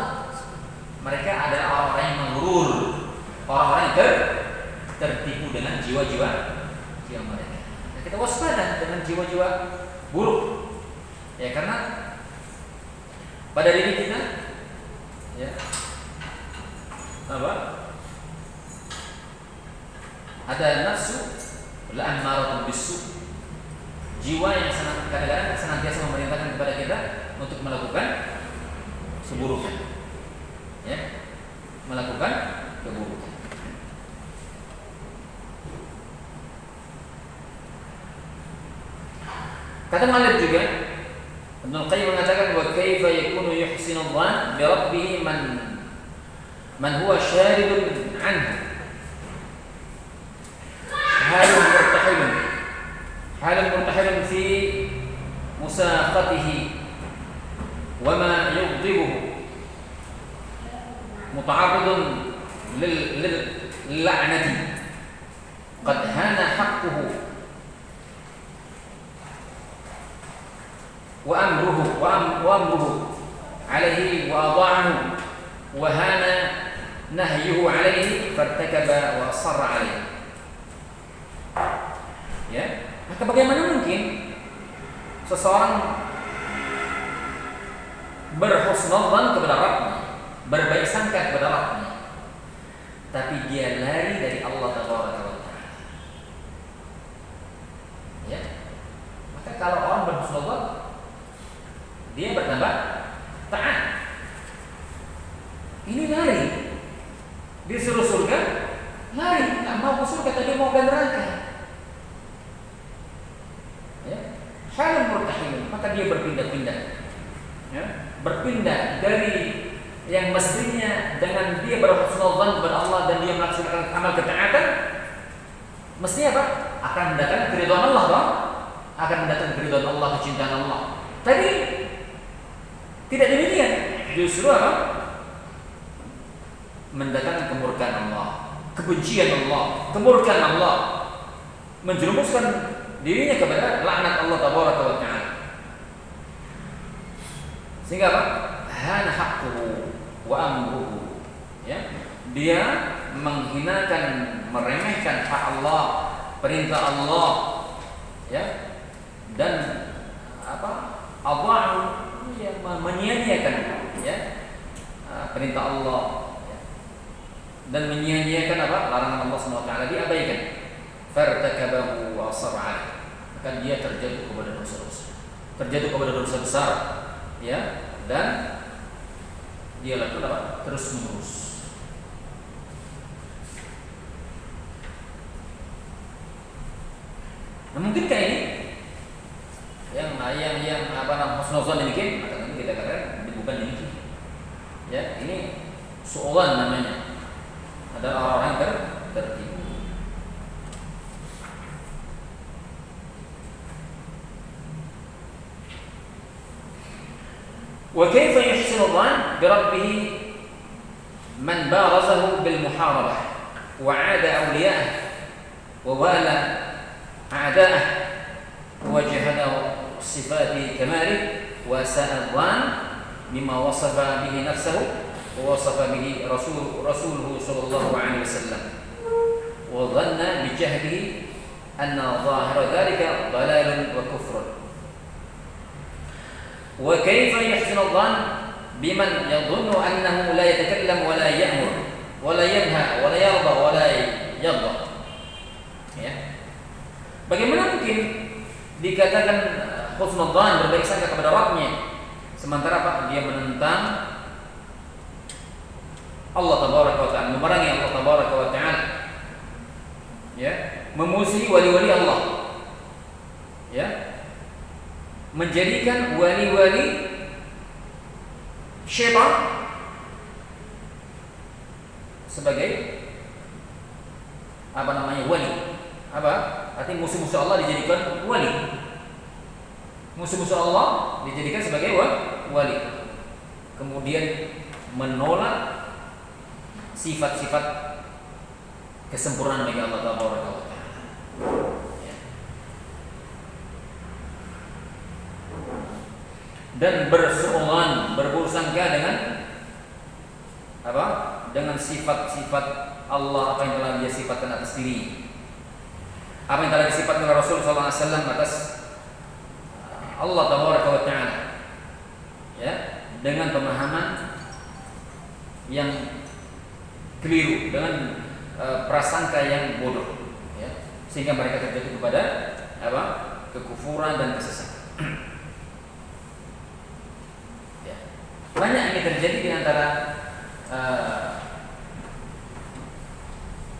Mereka adalah orang-orang yang menggurur, orang-orang yang tertipu dengan jiwa-jiwa mereka. Nah, kita waspada dengan jiwa-jiwa buruk, ya, karena pada diri kita, ya, apa? Ada nafsu la'ammaratun bisu', jiwa yang kadang-kadang senantiasa memerintahkan kepada kita untuk melakukan keburukan, ya, melakukan keburukan. Kata Malik juga, Ibnu Qayyim mengatakan, wa kaifa yakunu yuhsinu dhann bi rabbih man huwa syaridun anhu halun murtahilun fi musaqatihi wa ma yughdibuhu muta'arridun lil la'nati qad hana haqquhu wa amruhu alaihi wa adha'ahu wa hana nahyuhu alaihi fartakaba wa sarra alaihi. Ya, maka bagaimana mungkin seseorang berhusnuzan kepada Rabbnya, berbaik sangka kepada Rabbnya, tapi dia lari dari Allah tabaraka wa ta'ala. Ya, maka kalau orang berhusnuzan, dia bertambah taat. Ini lari, disuruh surga, lari, tak mau ke surga, tapi mau ke neraka. Ya. dia berpindah-pindah, ya, berpindah dari yang mestinya dengan dia berhusnudzan kepada Allah dan dia melaksanakan amal ketaatan, mestinya apa? Akan mendatangkan keridhaan Allah, bang. Akan mendatangkan keridhaan Allah, kecintaan Allah. Tapi tidak demikian. Justru apa? Mendatangkan kemurkaan Allah, kebencian Allah, kemurkaan Allah, menjerumuskan dirinya kepada laknat Allah tabaraka wa ta'ala. Sehingga apa? Hana haqquhu wa amruhu. Ya, dia menghinakan, meremehkan hak Allah, perintah Allah, ya, dan apa? Adha'u, ya, menyia-nyiakan, ya, perintah Allah, ya, dan menyia-nyiakan apa? Larangan Allah Subhanahu wa taala diabaikan. Fartakabahu wa asar'a, maka dia terjatuh kepada dosa-dosa, terjatuh kepada dosa besar, ya, dan dia lakukan apa? Terus menerus. Nah, mungkinkah ini yang apa namanya husnuzan demikian? Maka nanti kita katakan bukan demikian. Ya, ini soalan namanya. Ada orang-orang yang tertipu. وكيف يحسن الظن بربه من بارزه بالمحاربة وعاد أولياءه ووالى أعداءه وجهد صفات كماله وساء الظن بما وصف به نفسه ووصف به رسوله صلى الله عليه وسلم وظن بجهله أن ظاهر ذلك ضلال وكفر. وكيف يحسن الظن بمن يظن أنه لا يتكلم ولا يأمر ولا ينهى ولا يرضى ولا يغضب. Ya. Bagaimana mungkin dikatakan husnudzan, berbaik sangka kepada Rabbnya, sementara apa? Dia menentang Allah tabaraka wa ta'ala, memerangi Allah tabaraka wa ta'ala, ya, memusuhi wali-wali Allah, ya, menjadikan wali-wali syaitan sebagai apa namanya wali. Apa? Artinya musuh-musuh Allah dijadikan wali. Musuh-musuh Allah dijadikan sebagai wali. Kemudian menolak sifat-sifat kesempurnaan bagi Allah tabaraka wa ta'ala. Dan bersu'udzon, berburuk sangka dengan apa? Dengan sifat-sifat Allah, apa yang telah Dia sifatkan atas diri, apa yang telah disifatkan oleh Rasul sallallahu alaihi wasallam atas Allah tabaraka wa ta'ala, ya, dengan pemahaman yang keliru, dengan prasangka yang bodoh, ya, sehingga mereka terjatuh kepada apa? Kekufuran dan kesesatan. Banyak ini terjadi di antara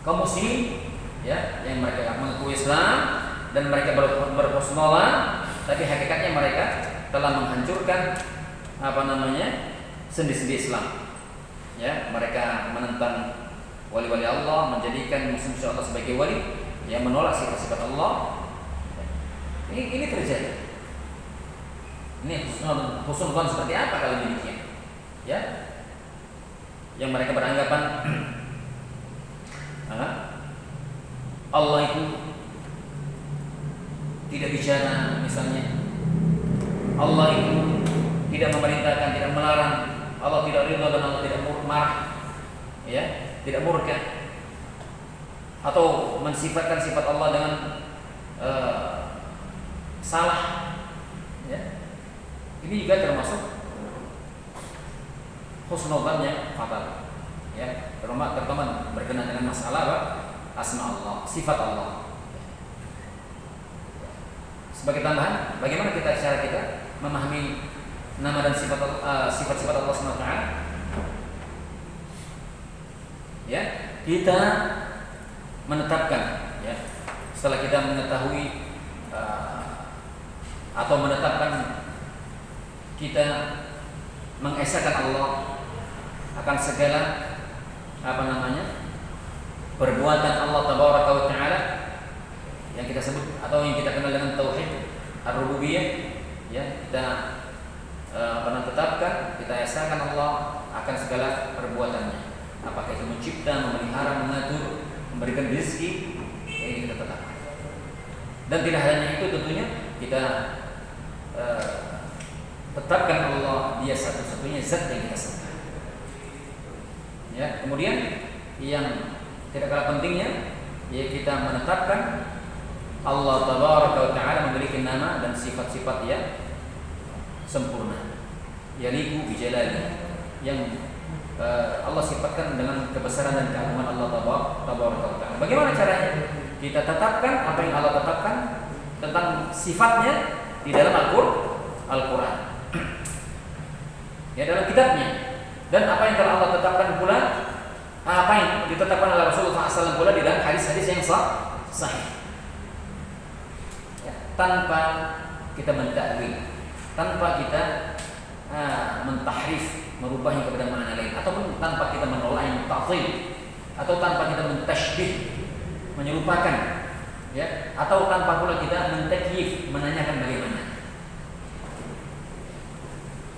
kaum muslimin, ya, yang mereka mengaku Islam dan mereka berhusnudzan, tapi hakikatnya mereka telah menghancurkan apa namanya sendi-sendi Islam. Ya, mereka menentang wali-wali Allah, menjadikan musuh-musuh Allah sebagai wali, yang menolak sifat-sifat Allah. Ini terjadi. Ini husnudzan seperti apa kalau demikian? Ya, yang mereka beranggapan Allah itu tidak bicara, misalnya Allah itu tidak memerintahkan, tidak melarang, Allah tidak ridha dan Allah tidak marah, ya, tidak murka, atau mensifatkan sifat Allah dengan salah, ya. Ini juga termasuk husnudzan yang fatal, ya, terutama berkenaan dengan masalah apa? Asma Allah, sifat Allah. Sebagai tambahan, bagaimana cara kita memahami nama dan sifat-sifat Allah SWT? Ya, kita menetapkan, ya, setelah kita mengetahui atau menetapkan kita mengesahkan Allah akan segala perbuatan Allah tabaraka wa taala yang kita sebut atau yang kita kenal dengan tauhid ar-rububiyah, ya, kita tetapkan, kita esahkan Allah akan segala perbuatannya, apakah itu mencipta, memelihara, mengatur, memberikan rezeki, ini kita tetapkan. Dan tidak hanya itu, tentunya kita tetapkan Allah dia satu-satunya zat yang kita sembah. Ya, kemudian yang tidak kalah pentingnya, ya, kita menetapkan Allah tabaraka wa taala memiliki nama dan sifat-sifat yang sempurna, yaliqu bi jalali, yang Allah sifatkan dengan kebesaran dan keagungan Allah tabaraka wa taala. Bagaimana caranya? Kita tetapkan apa yang Allah tetapkan tentang sifatnya di dalam Al-Quran, ya, dalam kitabnya, dan apa yang telah Allah tetapkan pula, apa yang ditetapkan oleh Rasulullah SAW pula di dalam hadis-hadis yang sahih, ya, tanpa kita mentakwil, tanpa kita mentahrif, merubahnya kepada makna lain, ataupun tanpa kita menolaknya, ta'til, atau tanpa kita mentasybih, menyerupakan, ya, atau tanpa pula kita mentakyif, menanyakan bagaimana.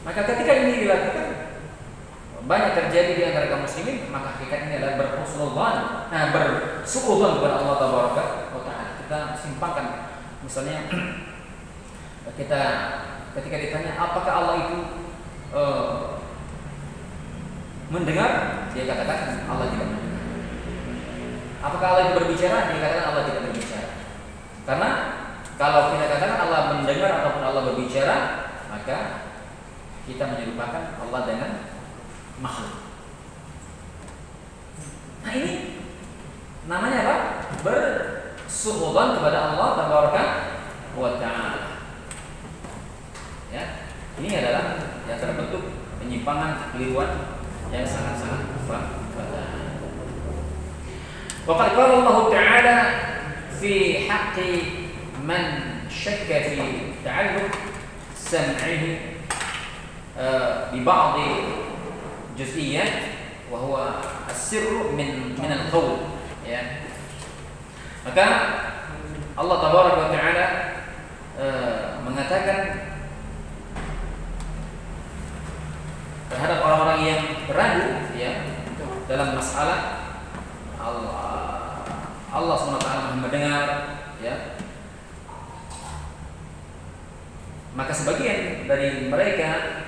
Maka ketika ini dilakukan, banyak terjadi di antara kaum muslimin, maka hakikat ini adalah berhusnudzan, bersuudzon kepada Allah tabaraka wa taala. Kita simpangkan, misalnya kita ketika ditanya apakah Allah itu mendengar, dia katakan Allah tidak mendengar. Apakah Allah itu berbicara? Dia katakan Allah tidak berbicara. Karena kalau kita katakan Allah mendengar ataupun Allah berbicara, maka kita menyerupakan Allah dengan makhluk. Nah, ini namanya apa? Bersuudzon kepada Allah tabaraka wa taala. Ya, ini adalah yang terbentuk penyimpangan, kekeliruan yang sangat-sangat fatal. Waqad qala Allah Ta'ala fi haqqi man syakka fi ta'alluq sam'ihi bi ba'd juz'iyat wa huwa as-sirru min al-qawl, ya. Maka Allah tabaraka wa taala mengatakan terhadap orang-orang yang ragu, ya, dalam masalah Allah SWT mendengar, ya, maka sebagian dari mereka,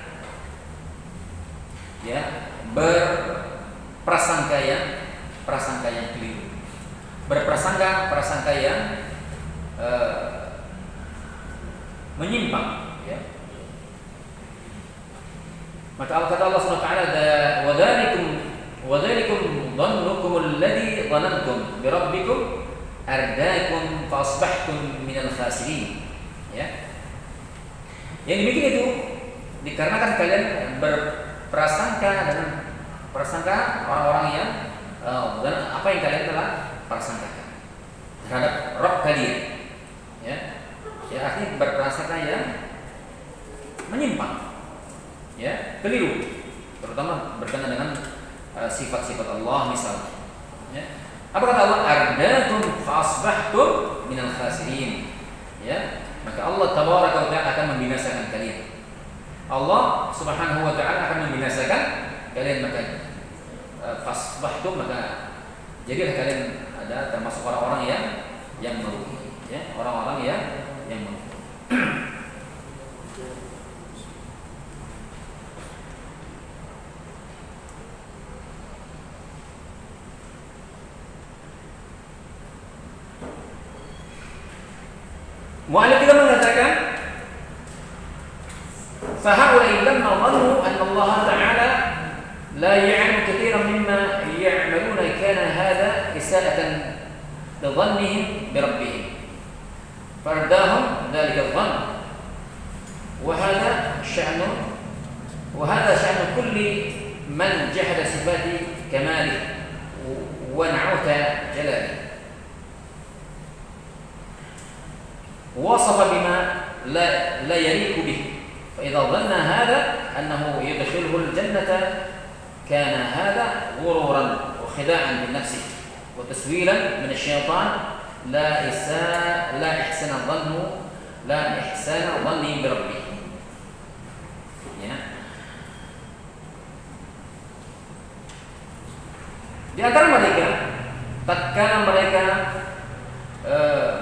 ya, berprasangka yang keliru, berprasangka yang menyimpang, ya. Maka kata Allah SWT, wa dzalikum dhannukum alladhi dhanantum bi rabbikum ardaakum fa asbahtum minal khasirin, ya. Yang demikian itu dikarenakan kalian berprasangka dengan prasangka orang-orang yang dan apa yang kalian telah prasangkakan terhadap Rabb kalian, ya. Ya, artinya berprasangka yang menyimpang, ya, keliru, terutama berkenaan dengan sifat-sifat Allah misalnya, ya. Apa kata Allah? Ardaakum fa asbahtum minal khasirin, ya. Maka Allah tabaraka wa taala akan membinasakan kalian. Allah Subhanahu wa taala akan membinasakan kalian, maka fasbahtum, maka jadilah kalian ada termasuk orang-orang yang merugi, ya, orang-orang yang merugi. Mu'allif juga mengatakan fahaulai lamma dhannu anna Allah Ta'ala la ya'lamu katsiran mimma ya'maluna kana hadha isa'atan li dhannihim bi rabbihim fardahum dhalika adh-dhann wa hadha sha'nu kulli man jahada sifati kamalihi wa na'uta jalalihi وصف بما لا يليق به فإذا ظن هذا أنه يدخله الجنة كان هذا غرورا وخداعا بنفسه وتسويلا من الشيطان لا إحسان ظني بربه. Ya. Di antara mereka, tatkala mereka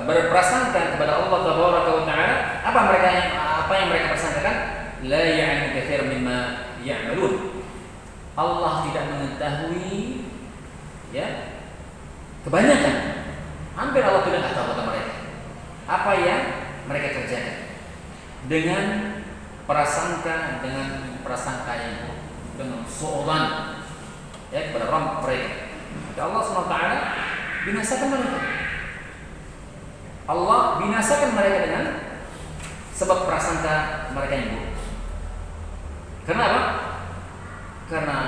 berprasangka kepada Allah Tabaraka wa Taala, apa yang mereka prasangkakan? La ya'lamu katsiran mimma ya'malun. Allah tidak mengetahui, ya, kebanyakan, hampir Allah tidak tahu kata mereka apa yang mereka kerjakan dengan prasangka yang dengan su'udzan, ya, kepada Rabb mereka. Maka Allah SWT binasakan mereka. Allah binasakan mereka dengan sebab prasangka mereka yang buruk. Karena apa? Karena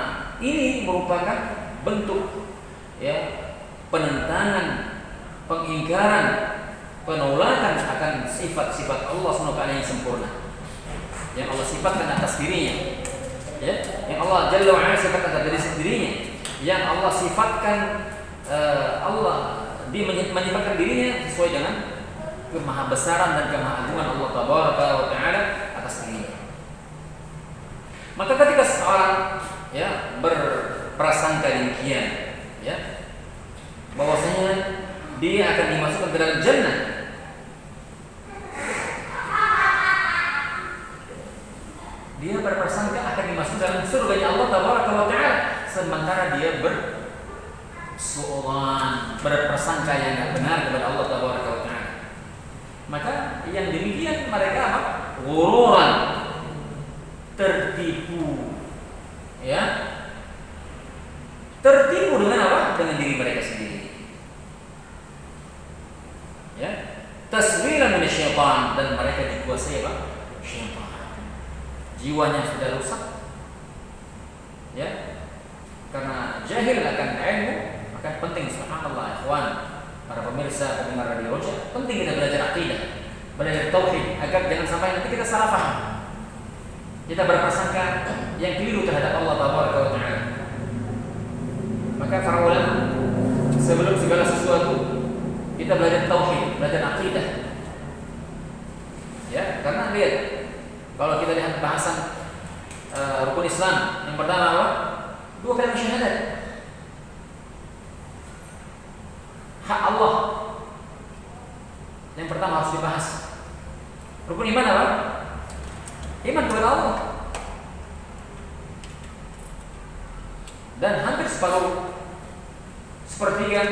ini merupakan bentuk, ya, penentangan, pengingkaran, penolakan akan sifat-sifat Allah SWT yang sempurna, yang Allah sifatkan atas dirinya, ya, yang Allah Jalla wa'ala sifatkan atas dirinya, yang Allah sifatkan menyifatkan dirinya sesuai dengan kemahabesaran dan kemahagungan Allah Tabaraka wa Ta'ala atas dirinya. Maka ketika seorang, ya, berprasangka demikian, ya, bahwasanya dia akan dimasukkan ke dalam jannah, dia berprasangka akan dimasukkan dalam surga Allah Tabaraka wa Ta'ala, sementara dia bersu'udzan, berprasangka yang tidak benar kepada Allah Tabaraka wa Ta'ala. Maka yang demikian mereka apa? Ghururan, tertipu, ya, tertipu dengan apa? Dengan diri mereka sendiri, ya, taswilan min syaitan, dan mereka dikuasai apa? Syaitan. Jiwanya sudah rusak, ya, karena jahil akan ilmu. Maka penting, subhanallah, ikhwan, para pemirsa pendengar Radio Roja, penting kita belajar akidah, belajar tauhid, agar jangan sampai nanti kita salah paham, kita berprasangka yang keliru terhadap Allah Tabaraka wa Ta'ala. Maka para ulama, sebelum segala sesuatu kita belajar tauhid, belajar akidah, ya, karena lihat, kalau kita lihat bahasan rukun Islam, yang pertama apa? 2 kalimat syahadat. Hak Allah yang pertama harus dibahas. Rukun iman apa? Iman kepada Allah. Dan hampir sepertiga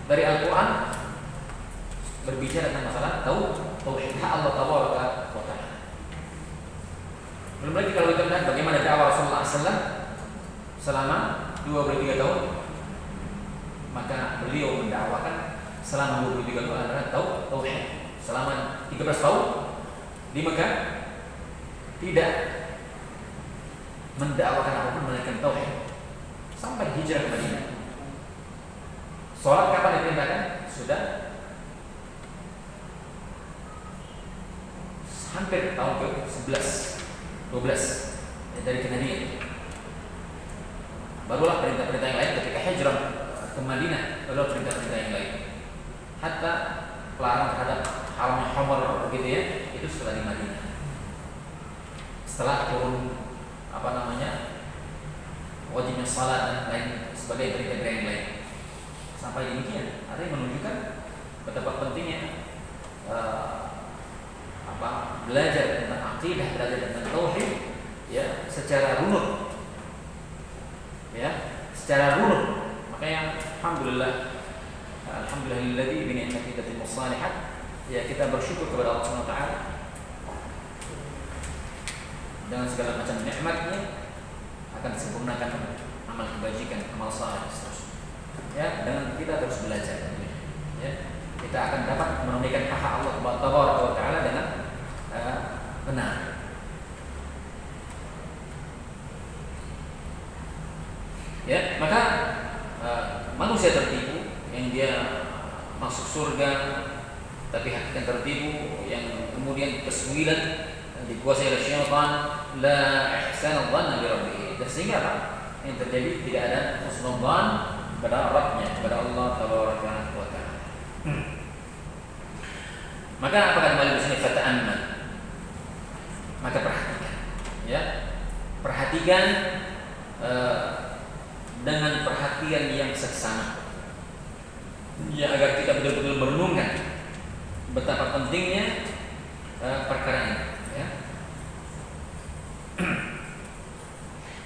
dari Al-Quran berbicara tentang masalah tauhid, hak Allah Tabaraka wa Ta'ala. Belum lagi kalau kita lihat bagaimana dakwah Rasulullah SAW selama 23 tahun, maka beliau mendakwakan selama 23 tahun adalah tauhid. Selama 13 tahun di Mekah tidak mendakwakan apapun melainkan tauhid, sampai hijrah ke Madinah. Salat kapan diperintahkan? Sudah hampir tahun ke-11, 12 dari Nabi. Barulah perintah-perintah yang lain ketika hijrah ke Madinah, baru perintah-perintah yang lain. Hatta pelarang terhadap haram khamr, begitu ya, itu setelah di Madinah. Setelah turun wajibnya salat dan lain sebagai perintah yang lain. Sampai demikian, ada yang menunjukkan betapa pentingnya belajar tentang akidah, belajar tentang tauhid, ya, secara runut, ya, secara runut. Makanya alhamdulillahilladzi bi ni'matihi tatimmu shalihat, ya, kita bersyukur kepada Allah Subhanahu wa taala dengan segala macam nikmatnya akan disempurnakan amal kebajikan, amal saleh seterusnya. Ya, dengan kita terus belajar, ya, kita akan dapat menunaikan hak Allah Tabaraka wa Ta'ala dengan benar. Ya, maka manusia tertipu yang dia masuk surga tapi hakikatnya tertipu, yang kemudian keswilan dikuasai oleh syaitan, la ihsan dhanna bi rabbih. Dan sehingga apa? Yang terjadi tidak ada husnudzan kepada Rabbnya, kepada Allah tabaraka wa taala. Maka apa kata beliau di sini, fata'ammal. Maka perhatikan, ya. Perhatikan dengan perhatian yang seksama. Ya, agar kita betul-betul merenungkan betapa pentingnya perkara ini, ya.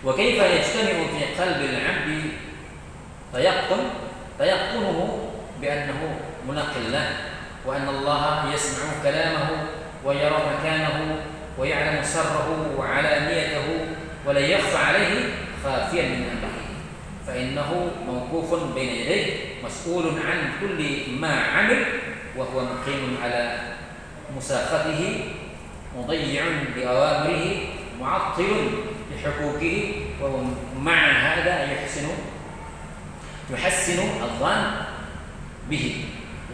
Wa kaifa yajtami'u fi qalbi al-'abdi tayaqqunuhu bi annahu munaqillah wa anna Allah yasma'u kalamahu wa yara makanahu wa ya'lamu sirrahu wa 'alaniyatahu wa la yakhfa 'alayhi khafiyan min amrihi fa innahu mawqufun bayna yadayhi mas'ulun 'an kulli ma 'amil wa huwa muqimun 'ala musakhatihi mudayyi'un bi awamirihi mu'attilun بحقوقه وهو مع هذا يحسن الظن به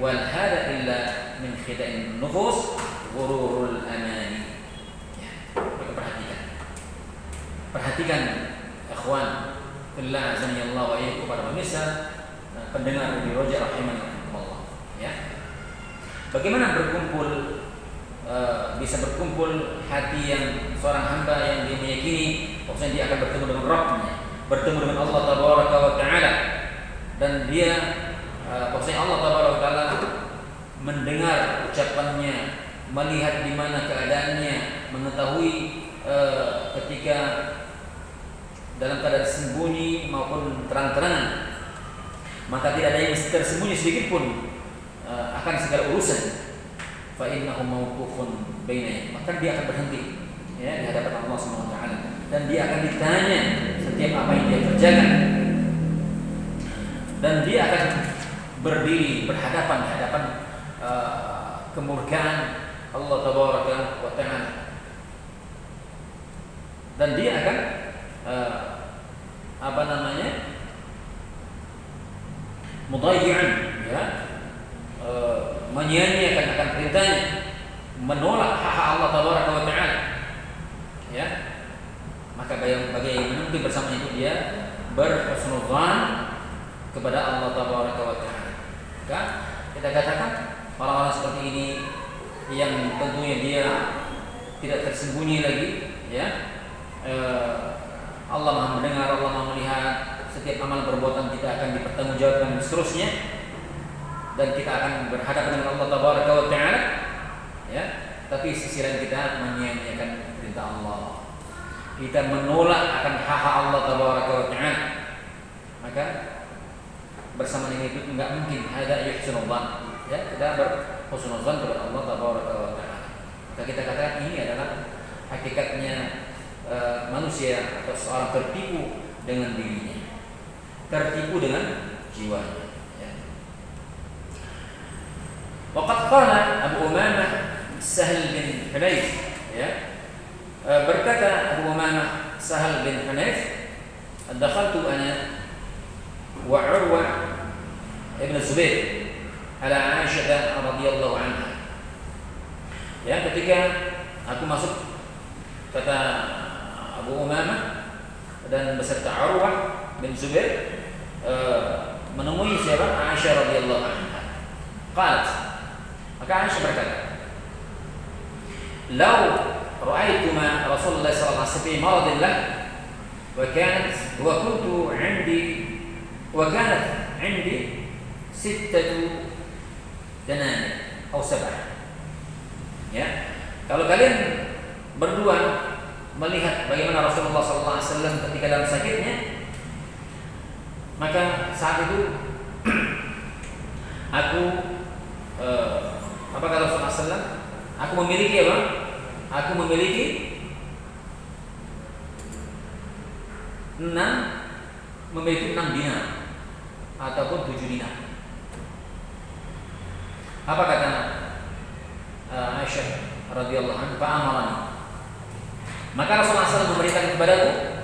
وهذا إلا من خداع النفوس غرور الأماني. Ya, perhatikan ikhwan fillah azani Allah wa iyyakum para pemirsa pendengar di Roja rahimankumullah, ya. Bagaimana bisa berkumpul hati yang seorang hamba yang dia meyakini bahwasanya dia akan bertemu dengan Rabbnya, bertemu dengan Allah tabaraka wa taala, dan dia bahwasanya Allah tabaraka wa taala mendengar ucapannya, melihat di mana keadaannya, mengetahui ketika dalam keadaan sembunyi maupun terang-terangan, maka tidak ada yang tersembunyi sedikit pun akan segala urusan. Fa innahu mawqufun baina, maka dia akan berhenti, ya, di hadapan Allah Subhanahu wa taala, dan dia akan ditanya setiap apa yang dia kerjakan, dan dia akan berdiri berhadapan di hadapan kemurkaan Allah tabaraka wa taala, dan dia akan mudayyi'an, ya, menyia-nyiakan akan perintahnya, menolak hak Allah tabaraka wa taala, ya. Maka bagi yang menuntut bersama itu dia berhusnudzan kepada Allah tabaraka wa taala. Maka kita katakan orang-orang seperti ini yang tentunya dia tidak tersembunyi lagi, ya. Allah Maha mendengar, Allah Maha melihat setiap amal perbuatan kita akan dipertanggungjawabkan dan seterusnya, dan kita akan berhadapan dengan Allah tabaraka wa taala, ya. Tapi sisi lain kita menyia-nyiakan perintah Allah, kita menolak akan hak Allah tabaraka wa taala, maka bersama dengan itu enggak mungkin ada ihsanullah, ya, kita berhusnudzan kepada Allah tabaraka wa taala. Maka kita katakan ini adalah hakikatnya manusia atau seorang tertipu dengan dirinya, tertipu dengan jiwanya. Waqad qala Abu Umamah Sahal bin Hunayf, ya, berkata Abu Umamah Sahal bin Hunayf, dakhaltu ana wa Urwa ibn Zubair ala Aisyah radhiyallahu anha. Ya, ketika aku masuk, kata Abu Umamah dan beserta Urwah bin Zubair menemui siapa? Aisyah radhiyallahu anha. Qalat, maka Aisyah berkata, "Lau ra'aituma Rasulullah sallallahu alaihi wasallam maradillah wa kanat 'indi sittatu dananir atau sab'ah." Ya, kalau kalian berdua melihat bagaimana Rasulullah sallallahu alaihi wasallam ketika dalam sakitnya, maka saat itu aku apa kata Rasulullah SAW? Aku memiliki apa? Aku memiliki 6 dinar ataupun 7 dinar. Apa kata Aisyah radhiyallahu anha? Fa'amarani. Maka Rasulullah SAW memberikan kepadaku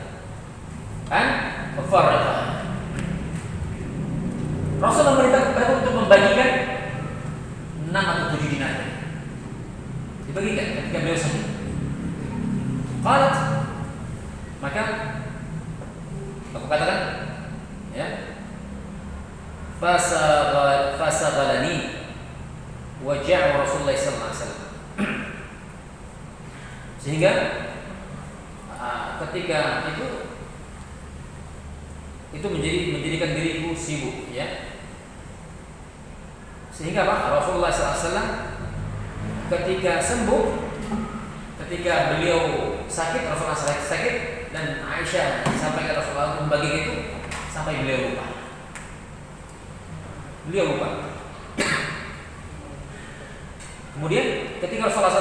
kan farqah. Rasulullah memberikan kepadaku untuk membagikan 6 atau 7 dinar. Dibagikan ketika beliau sakit. fasaghalani wajah Rasulullah sallallahu alaihi wasallam. Sehingga ketika itu menjadikan diriku sibuk, ya. Sehingga Rasulullah sallallahu alaihi wasallam ketika sembuh, ketika beliau sakit, Rasulullah sakit, dan Aisyah disampaikan Rasulullah membagi itu sampai beliau lupa. Kemudian ketika Rasulullah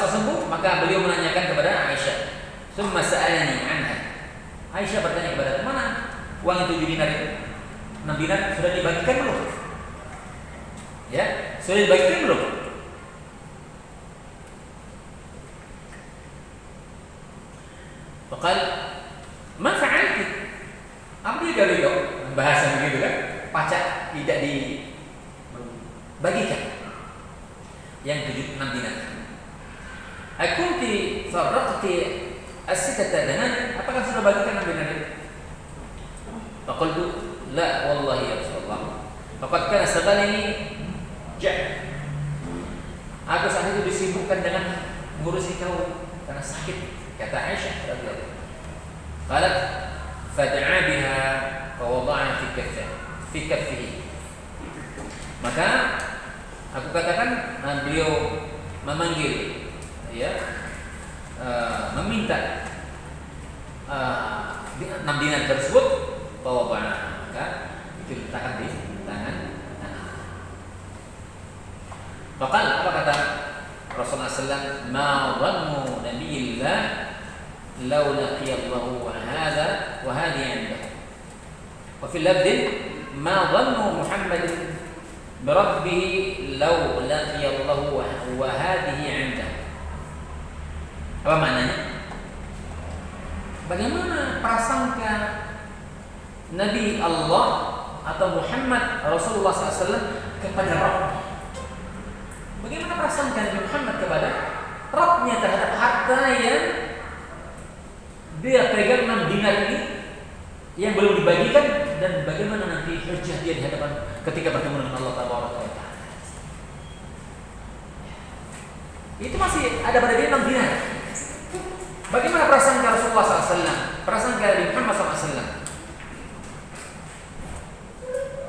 sembuh, maka beliau menanyakan kepada Aisyah. Tsumma sa'alani anha. Aisyah bertanya kepada, mana uang 7 dinar itu? 6 dinar sudah dibagikan belum? Ya, sudah dibagikan belum? Faqal ma fa'alti? Apa dia beliau? Bahasa begitu kan? Pacak tidak dibagikan. Yang 6 dinar. Akunti farraqti as-sittata dinar? Apakah sudah bagikan 6 dinar itu? Faqultu la wallahi ya Rasulullah. Faqad kana saghalani aku saat itu disibukkan dengan mengurusi kau karena sakit, kata Aisyah radhiyallahu anha. Qalat fad'a biha fa wada'a fi kaffihi. Maka aku katakan, beliau memanggil, ya, meminta 6 dinar tersebut, fa wada'a, maka itu diletakkan di tangan. Maka apa kata Rasulullah SAW? Ma dhannu nabiyillah law laqiyallahu wa hadha wa hadhihi 'indahu. Wa fil lafdhin ma dhannu Muhammadin bi rabbih law laqiyallahu wa hadhihi 'indahu. Apa maknanya? Bagaimana prasangka Nabi Allah atau Muhammad Rasulullah SAW kepada Rabb? Bagaimana prasangka Nabi Muhammad kepada Rabbnya terhadap harta yang dia pegang 6 dinar ini yang belum dibagikan, dan bagaimana nanti hujjah dia di hadapan ketika bertemu dengan Allah Taala. Itu masih ada pada dia 6 dinar. Bagaimana prasangka Rasulullah SAW, prasangka Nabi Muhammad SAW?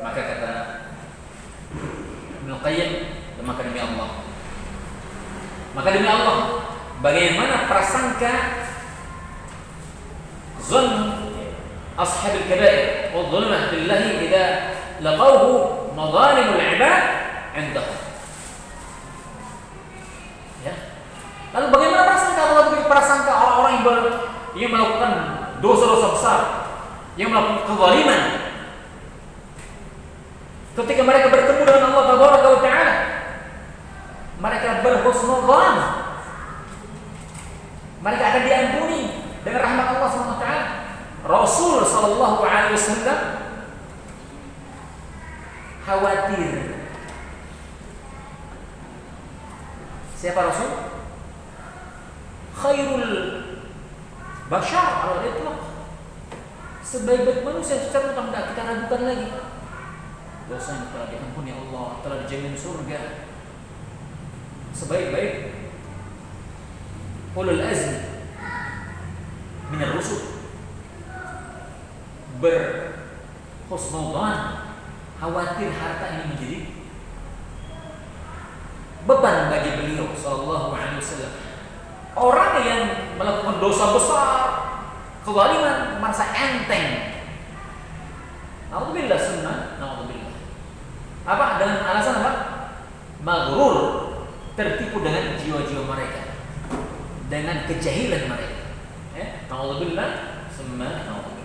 Maka kata Ibnu Qayyim, maka demi Allah, bagaimana prasangka zon ashabil kaba'ir wa dhulmah billahi idza laqawhu madhalimul ibad indahu. Ya. Lalu bagaimana prasangka orang-orang yang melakukan dosa-dosa besar, yang melakukan kezaliman, ketika mereka bertemu dengan Allah Tabaraka wa Ta'ala, mereka berhusnudzan, mereka akan diampuni dengan rahmat Allah Subhanahu wa Ta'ala. Rasul sallallahu alaihi wasallam khawatir. Siapa Rasul? Khairul bashar ala al-itlaq. Sebaik-baik manusia secara mutlak, tidak kita ragukan lagi. Dosanya telah diampuni Allah, telah dijamin surga. Sebaik-baik ulul azmi minar rusul berhusnudzan, khawatir harta ini menjadi beban bagi beliau sallallahu alaihi wasallam. Orang yang melakukan dosa besar, kezaliman, merasa enteng. Naudzubillah sunnah, naudzubillah. Apa? Dengan alasan apa? Maghrur, tertipu dengan jiwa-jiwa mereka, dengan kejahilan mereka. Naudzubillah, summa naudzubillah.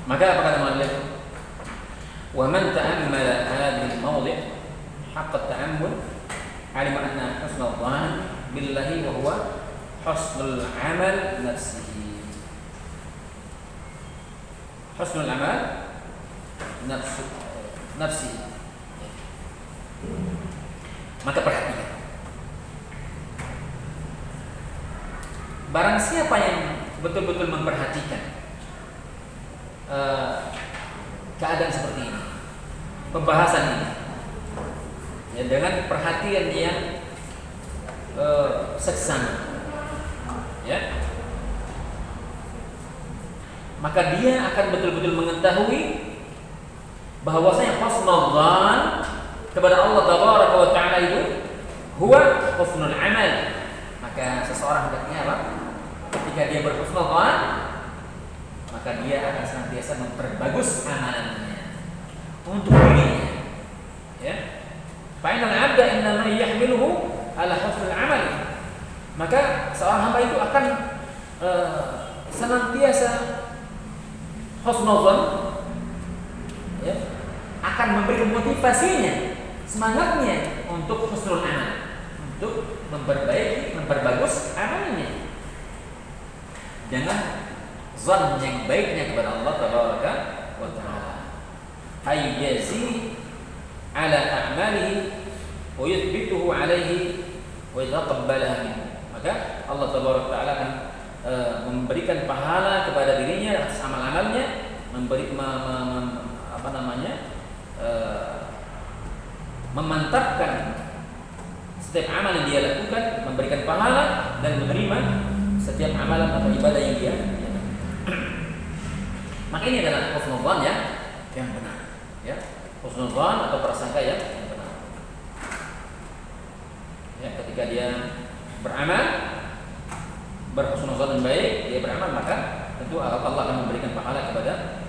Maka apa kata muallif? ومن تأمل هذه الموضع حق التأمل علم أن حسن الظن بالله وهو حسن العمل نفسه. حسن العمل nafsi. Maka perhatikan, barang siapa yang betul-betul memperhatikan keadaan seperti ini, pembahasan ini, ya, dengan perhatian yang seksama, ya, maka dia akan betul-betul mengetahui bahwasanya husnul dzan kepada Allah tabaraka wa taala itu huwa husnul amal. Maka seseorang hendaknya apa? Ketika dia berhusnul dzan, maka dia akan senantiasa memperbagus amalannya untuk dirinya. Ya. Fa innal 'abda innama yahmiluhu ala husnul amal. Maka seorang hamba itu akan senantiasa husnul dzan, ya, akan memberikan motivasinya, semangatnya untuk husnul amal, untuk memperbaiki, memperbagus amalnya. Jangan zan yang baiknya kepada Allah tabaraka wa taala. Ay yazi ala a'malihi wa yuthbituhu alaihi wa yataqabbalaha minhu. Maka Allah tabaraka wa taala akan memberikan pahala kepada dirinya atas amal-amalnya, memantapkan setiap amal yang dia lakukan, memberikan pahala dan menerima setiap amalan atau ibadah yang dia lakukan. Maka ini adalah husnul dzan yang benar, ya. Husnul dzan atau prasangka yang benar. Ya, ketika dia beramal, berhusnul dzan yang baik, dia beramal, maka tentu Allah akan memberikan pahala kepadanya.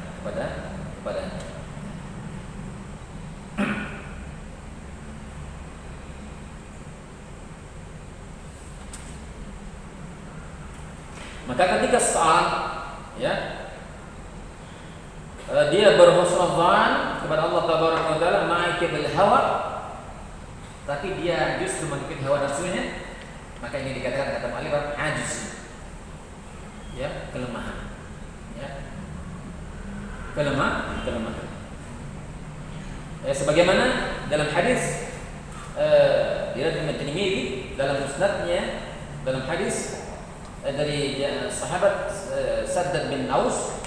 Maka ketika saat, ya, dia berhusnul dzan kepada Allah tabaraka wa taala ma'akibil hawa, tapi dia justru mengikuti hawa nafsunya, maka ini dikatakan kata mu'allif ajiz, ya, kelemahan, ya, kelemahan. Sebagaimana dalam hadis diriwayatkan Imam Tirmidzi dalam musnadnya, dalam hadis dari sahabat Saddad bin Aus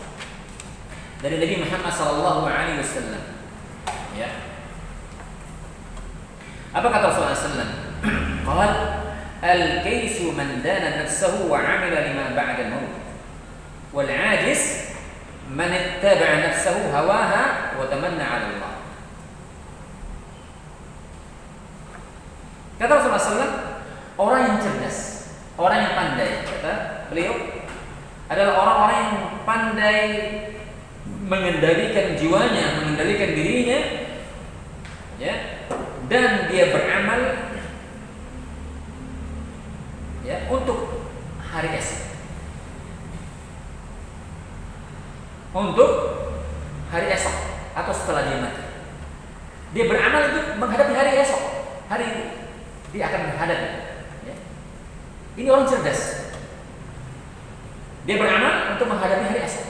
dari Nabi Muhammad sallallahu alaihi wasallam, ya. Apa kata Rasulullah sallallahu alaihi wasallam? Qala al-kaisu man dana nafsahu wa 'amila lima ba'da al-maut wal 'ajiz man ittaba'a nafsahu hawaha wa tamanna 'ala Allah. Kata Rasulullah sallallahu, orang yang cerdas, orang yang pandai, kata beliau, adalah orang-orang yang pandai mengendalikan jiwanya, mengendalikan dirinya, ya, dan dia beramal, ya, untuk hari esok, untuk hari esok atau setelah dia mati. Dia beramal itu menghadapi hari esok, hari dia akan menghadapi. Ya. Ini orang cerdas. Dia beramal untuk menghadapi hari esok.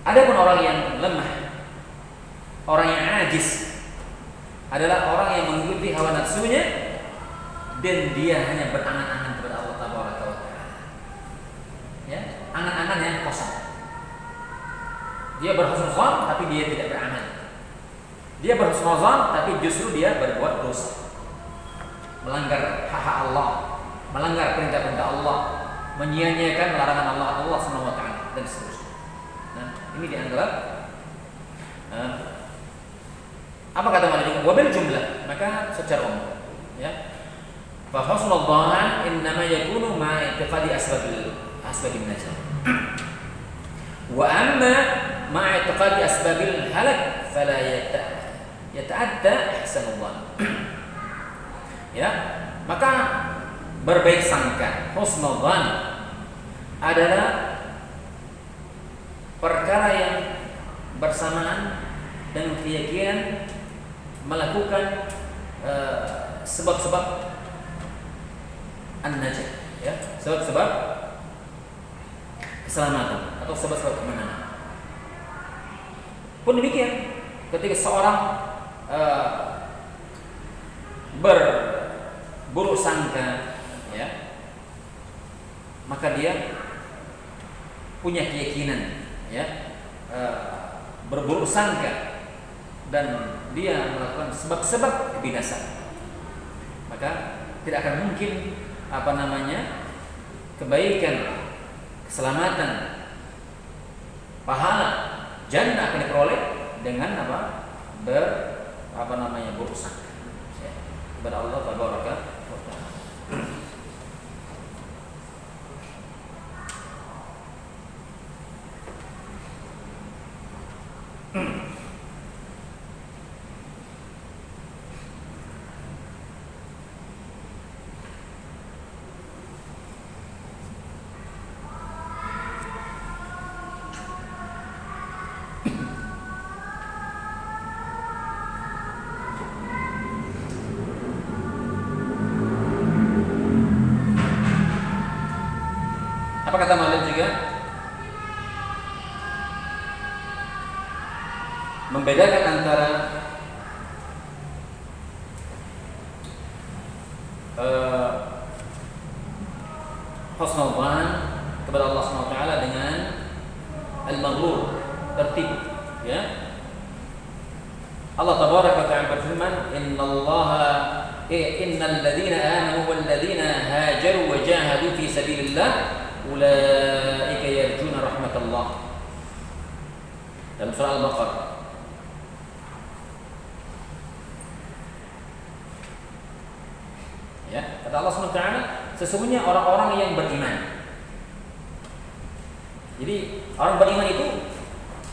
Adapun orang yang lemah, orang yang ajiz, adalah orang yang mengikuti hawa nafsunya dan dia hanya berangan-angan kepada Allah tabaraka wa taala. Ya, angan-angan yang kosong. Dia berhusnul dzan tapi dia tidak beramal. Dia berhusnul dzan tapi justru dia berbuat dosa. Melanggar hak Allah, melanggar perintah-perintah Allah, menyia-nyiakan larangan Allah Subhanahu wa taala dan seterusnya. Nah, ini diantara apa kata mereka? Wabil jumlah, maka secara umum, ya. Fa husnul dzan innama yakunu ma i'tiqadi asbabil najah. Wa amma ma i'tiqadi asbabil halak fala yata'adda ihsanul dzan. Ya, maka berbaik sangka, husnul dzan adalah perkara yang bersamaan dengan keyakinan melakukan sebab-sebab an-najah, ya, sebab-sebab keselamatan atau sebab-sebab kemenangan. Pun demikian, ketika seorang berburuk sangka, ya, maka dia punya keyakinan, ya, berburuk sangka dan dia melakukan sebab-sebab kebinasaan, maka tidak akan mungkin kebaikan, keselamatan, pahala, jannah akan diperoleh dengan buruk sangka kepada Allah Tabaraka wa Ta'ala. Apa kata Malik juga? Membedakan antara husnul dhan kepada Allah Subhanahu wa taala dengan al-maghrur, tertipu, ya. Allah Tabaraka wa ta'ala berfirman, innal ladzina amanu wal ladzina hajaru wa jahadu fi sabilillah ulaika yarjuna rahmatallah. Dalam surah Al-Baqarah. Ya, kata Allah Subhanahu wa taala, sesungguhnya orang-orang yang beriman. Jadi orang beriman itu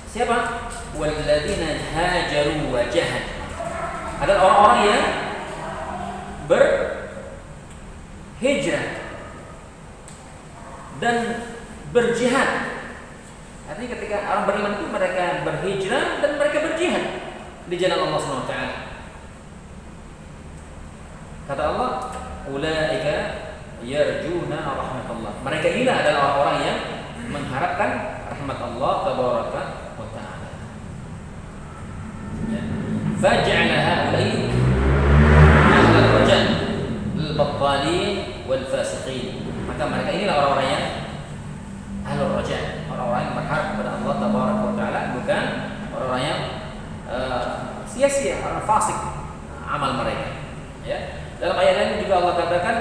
siapa? Walladzina hajaru wa jahad. Adalah orang-orang yang berhijrah dan berjihad. Artinya ketika orang beriman itu mereka berhijrah dan mereka berjihad di jalan Allah Subhanahu wa taala. Kata Allah, ulaika yarjuna rahmatullah. Mereka inilah adalah orang-orang yang mengharapkan rahmat Allah Tabaraka wa ta'ala. Ya. Faj'ala haula'i ahlal raja' lil-battalin wal-fasiqin. Maka mereka inilah orang-orang yang ahlul raja', orang-orang yang berharap kepada Allah Tabaraka wa ta'ala, bukan orang-orang yang sia-sia, orang fasik amal mereka. Ya. Dalam ayat lain juga Allah katakan,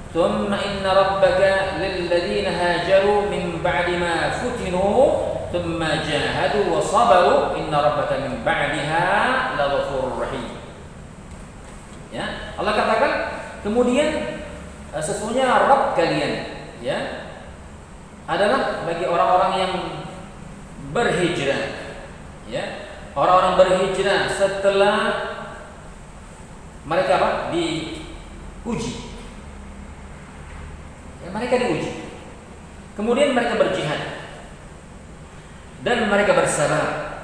"Tsumma inna rabbaka lil ladzina hajaru min ba'di ma futinu tsumma jahadu wa sabaru inna rabbaka min ba'daha laghafurur rahim." Ya, Allah katakan kemudian sesungguhnya Rabb kalian, ya, adalah bagi orang-orang yang berhijrah, ya, orang-orang berhijrah setelah mereka diuji. Ya, mereka diuji. Kemudian mereka berjihad dan mereka bersabar.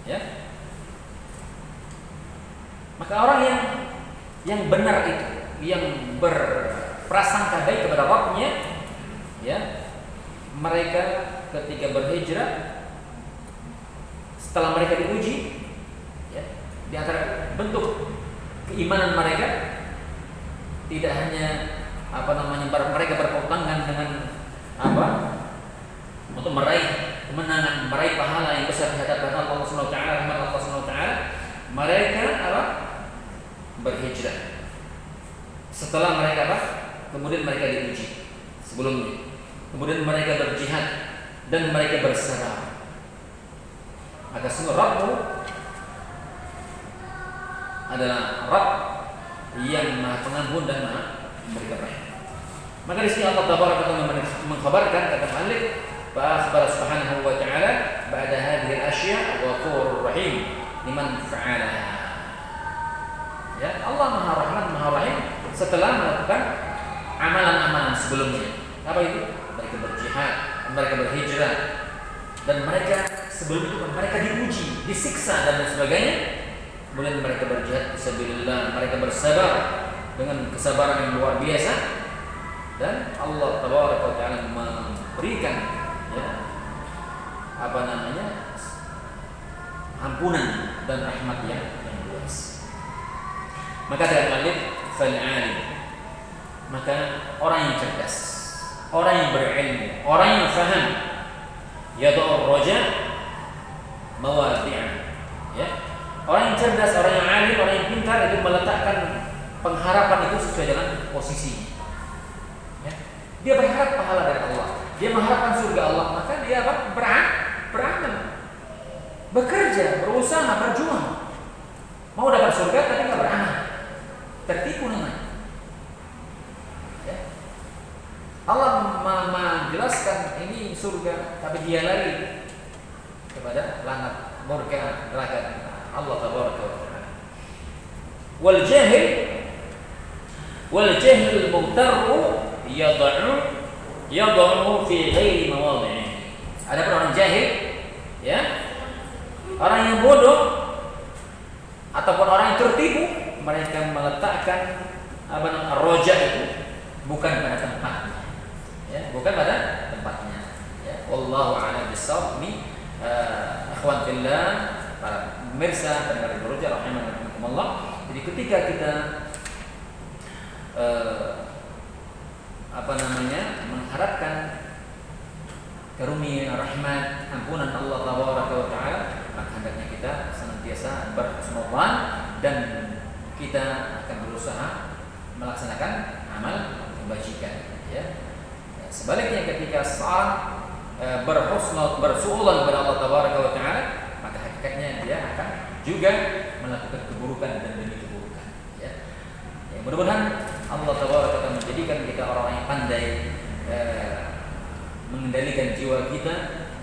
Ya. Maka orang yang benar itu, yang berprasangka baik kepada Rabb-nya, ya, mereka ketika berhijrah setelah mereka diuji, ya, di antara bentuk keimanan mereka tidak hanya mereka berpertangan dengan untuk meraih kemenangan, meraih pahala yang besar di hadapan Allah Subhanahu wa taala, rahmat Allah Subhanahu wa taala. Mereka berhijrah. Setelah mereka kemudian mereka diuji sebelumnya. Kemudian mereka berjihad dan mereka bersabar. Maka sungguh Rabb-Mu adalah Rabb yang Maha Pengampun dan Maha memberikan rahmat. Maka di sini Allah Tabaraka wa taala mengkhabarkan, kata Malik, fa akhbara subhanahu wa ta'ala ba'da hadhihi al-ashya' ghafurur rahim liman fa'alaha. Ya, Allah Maha Rahman, Maha Rahim setelah melakukan amalan-amalan sebelumnya. Apa itu? Mereka berjihad, mereka berhijrah, dan mereka sebelum itu mereka diuji, disiksa dan lain sebagainya. Kemudian mereka berjihad fisabilillah, mereka bersabar dengan kesabaran yang luar biasa, dan Allah Tabaraka wa Taala memberikan ampunan dan rahmat yang luas. Maka dari alif fal alim, maka orang yang cerdas, orang yang berilmu, orang yang faham, yad'u raja mawadi'ah, ya. Orang yang cerdas, orang yang alim, orang yang pintar itu meletakkan pengharapan itu sesuai dengan posisinya. Ya. Dia berharap pahala dari Allah, dia mengharapkan surga Allah, maka dia beramal, bekerja, berusaha, berjuang, mau dapat surga tapi nggak beramal, tertipu namanya. Ya. Allah menjelaskan ini surga, tapi dia lari kepada laknat murka neraka Allah Tabaraka wa Taala. Wal jahil mughtarru yad'u fi ghairi mawadhi'i. Ada orang jahil, ya, orang yang bodoh ataupun orang yang tertipu, mereka meletakkan roja itu bukan pada tempatnya, ya, bukan pada tempatnya. Ya, wallahu a'lam bissawab. Ini akhwan fillah, para pemirsa pendengar roja rahimakumullah. Jadi ketika kita mengharapkan karunia, rahmat, ampunan Allah Tabaraka wa Taala, maka hendaknya kita senantiasa berhusnudzan dan kita akan berusaha melaksanakan amal kebajikan, ya. Sebaliknya ketika seorang bersuudzon kepada Allah Tabaraka wa Taala, maka hakikatnya dia akan juga melakukan keburukan dan demi keburukan, ya. Ya, mudah-mudahan Allah Tabaraka wa Taala menjadikan kita orang yang pandai mengendalikan jiwa kita,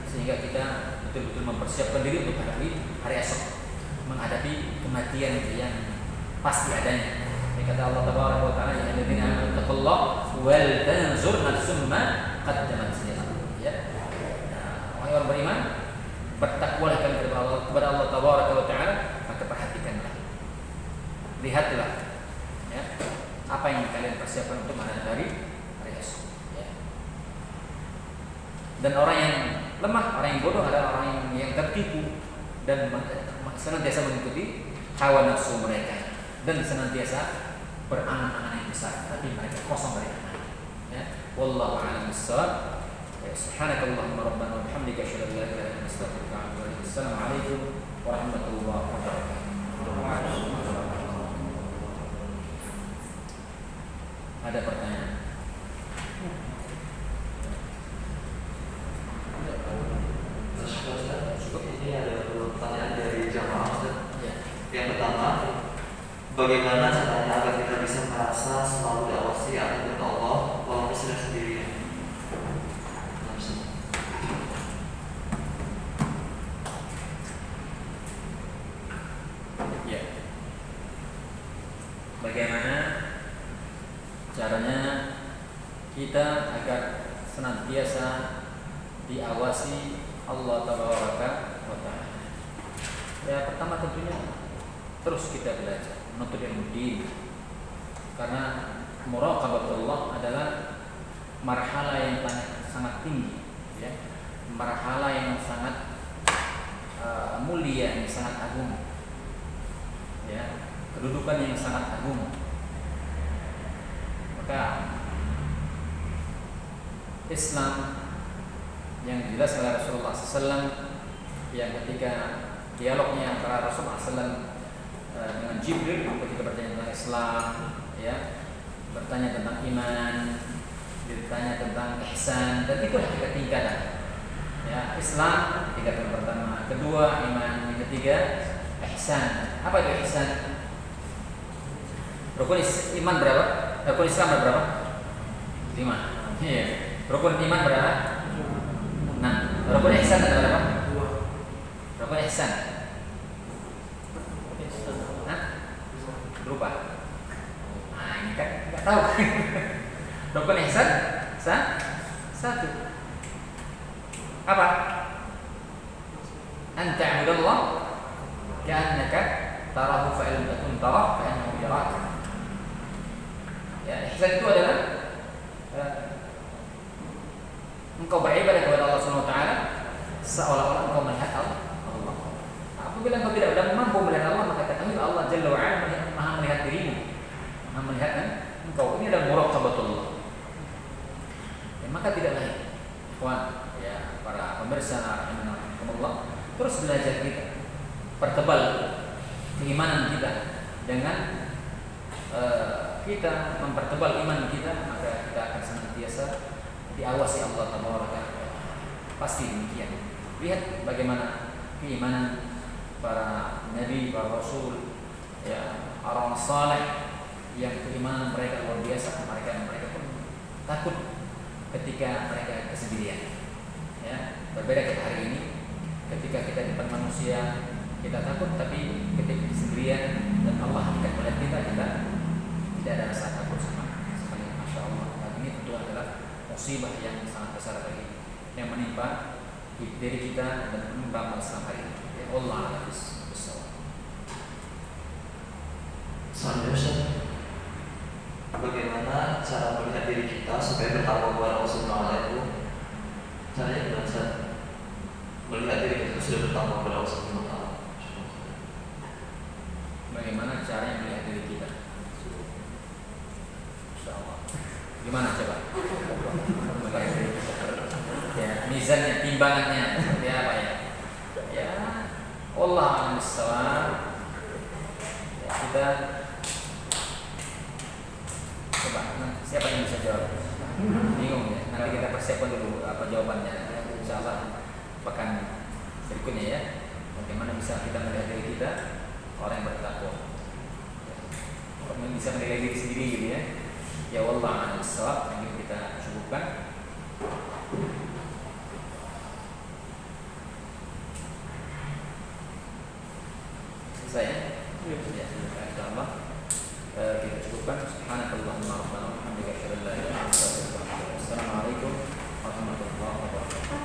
sehingga kita betul-betul mempersiapkan diri untuk menghadapi hari esok, menghadapi kematian yang pasti adanya. Kata Allah Tabaraka wa Taala, ya alladzina amanu taqullaha wal tanzur nafsum ma qaddamat lighad. Ya. Orang beriman, bertakwalah kepada Allah Tabaraka wa Taala, maka perhatikanlah, lihatlah, ya, apa yang kalian persiapkan untuk menghadapi hari esok. Ya. Dan orang yang lemah, orang yang bodoh adalah orang yang tertipu dan senantiasa mengikuti hawa nafsu mereka dan senantiasa berangan-angan yang besar, tapi mereka kosong dari amal. Ya. Wallahu a'lam bissawab. Subhanakallahumma rabbana wa bihamdika asyhadu an la ilaha illa anta astaghfiruka wa atubu ilaik. Assalamualaikum warahmatullahi wabarakatuh. Ada pertanyaan? Cukup. Ini ada pertanyaan dari jamaah Ustaz. Ya. Yang pertama, bagaimana caranya agar kita bisa merasa selalu diawasi oleh Allah walaupun sedang sendirian? Ya. Bagaimana caranya kita agar senantiasa diawasi Allah Tabaraka wa Taala? Ya, pertama tentunya terus kita belajar menuntut ilmu din, karena muraqabatullah adalah marhala yang sangat tinggi, ya, marhala yang sangat mulia, yang sangat agung, ya, kedudukan yang sangat agung. Maka Islam yang dijelaskan oleh Rasulullah SAW, yang ketika dialognya antara Rasulullah SAW dengan Jibril ketika bertanya tentang Islam, ya, bertanya tentang iman, bertanya tentang ihsan, dan itu tingkatan. Ya, Islam tingkatan pertama, kedua iman, yang ketiga ihsan. Apa itu ihsan? Rukun iman berapa? Rukun Islam berapa? 5. Iya. Rukun iman berapa? 6. Rukun ihsan ada berapa? 2. Rukun ihsan. Berubah. Nah, ini kan nggak tahu. Rukun ihsan 1. Apa? an ta'budallah ka'annaka tarahu fa in lam takun tarah fa innahu yaraka. Ya, ihsan itu adalah engkau beribadah kepada Allah Subhanahu wa taala seolah-olah engkau melihat Allah. Apabila engkau tidak mampu melihat Allah, maka ketahui Allah Jalla wa Ala Maha melihat dirimu, Maha melihat engkau. Ini adalah muraqabatullah. Ya, maka tidak lain, ikhwan, ya para pemirsa rahimakumullah, terus belajar kita, pertebal keimanan kita dengan kita mempertebal iman kita, maka kita akan senantiasa diawasi Allah Taala. Pasti demikian. Lihat bagaimana keimanan para nabi, para rasul, ya orang saleh yang keimanan mereka luar biasa. Mereka pun takut ketika mereka kesendirian. Ya, berbeda kita hari ini, ketika kita di depan manusia kita takut, tapi ketika kesendirian dan Allah akan melihat kita tidak ada rasa takut sama sekali. Masya Allah. Dan ini tentu adalah musibah yang sangat besar bagi yang menimpa diri kita dan menimpa Islam hari ini. Ya Allah habis besar. Selanjutnya, bagaimana cara melihat diri kita supaya bertakwa kepada Allah Subhanahu wa taala itu? Caranya gimana Ustaz? Melihat diri kita sudah bertakwa kepada Allah Subhanahu wa taala. Bagaimana caranya melihat diri kita? Insyaallah. Gimana coba? Ya, mizannya, timbangannya seperti apa ya? Ya, Allah a'lam. Ya, kita coba, siapa yang bisa jawab? Bingung ya. Nanti kita persiapkan dulu apa jawabannya. Insyaallah pekan berikutnya ya. Bagaimana bisa kita melihat diri kita orang yang bertakwa? Orang bisa menilai diri sendiri gitu ya. Ya Allah a'lam bishawab. Yang kita cukupkan. Selesai ya? Ya, insyaallah. Kita cukupkan. Subhanakallahumma rabbana wa bihamdika asyhadu an la ilaha illa anta astaghfiruka wa atubu ilaik. Assalamualaikum warahmatullahi wabarakatuh.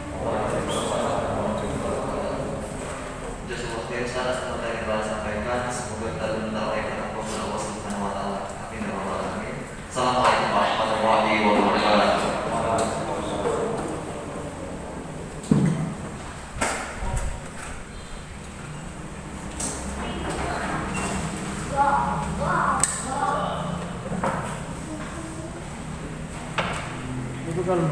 Jazakallahu khairan Ustaz seperti yang telah sampaikan. Semoga kita mendapat rahmat Allah Subhanahu wa taala. Amin ya rabbal alamin. Assalamualaikum warahmatullahi wabarakatuh. Itu kalau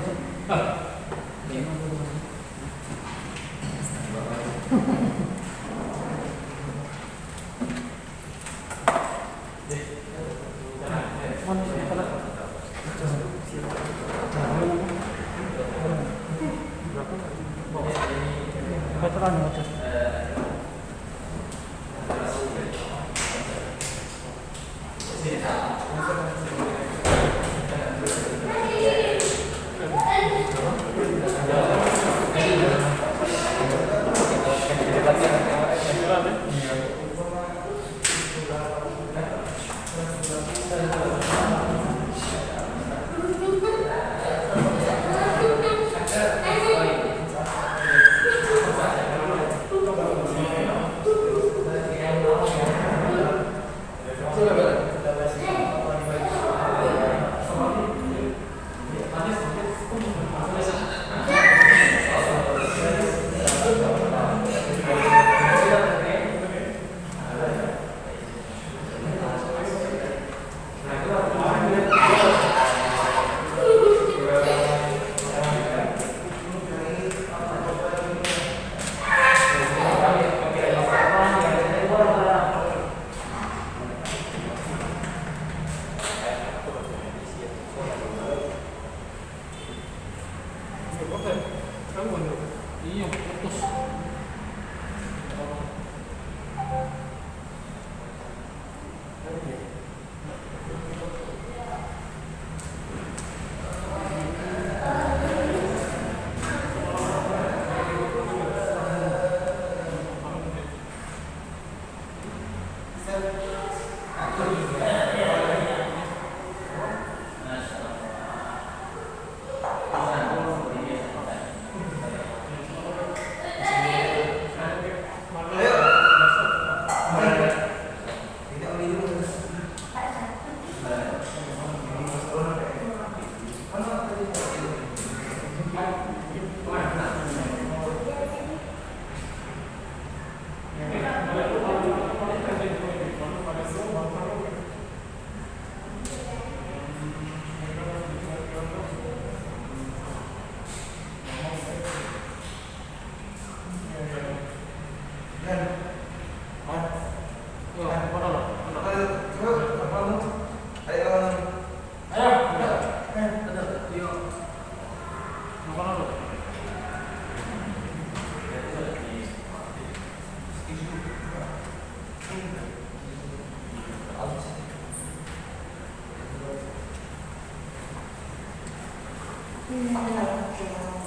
Iya.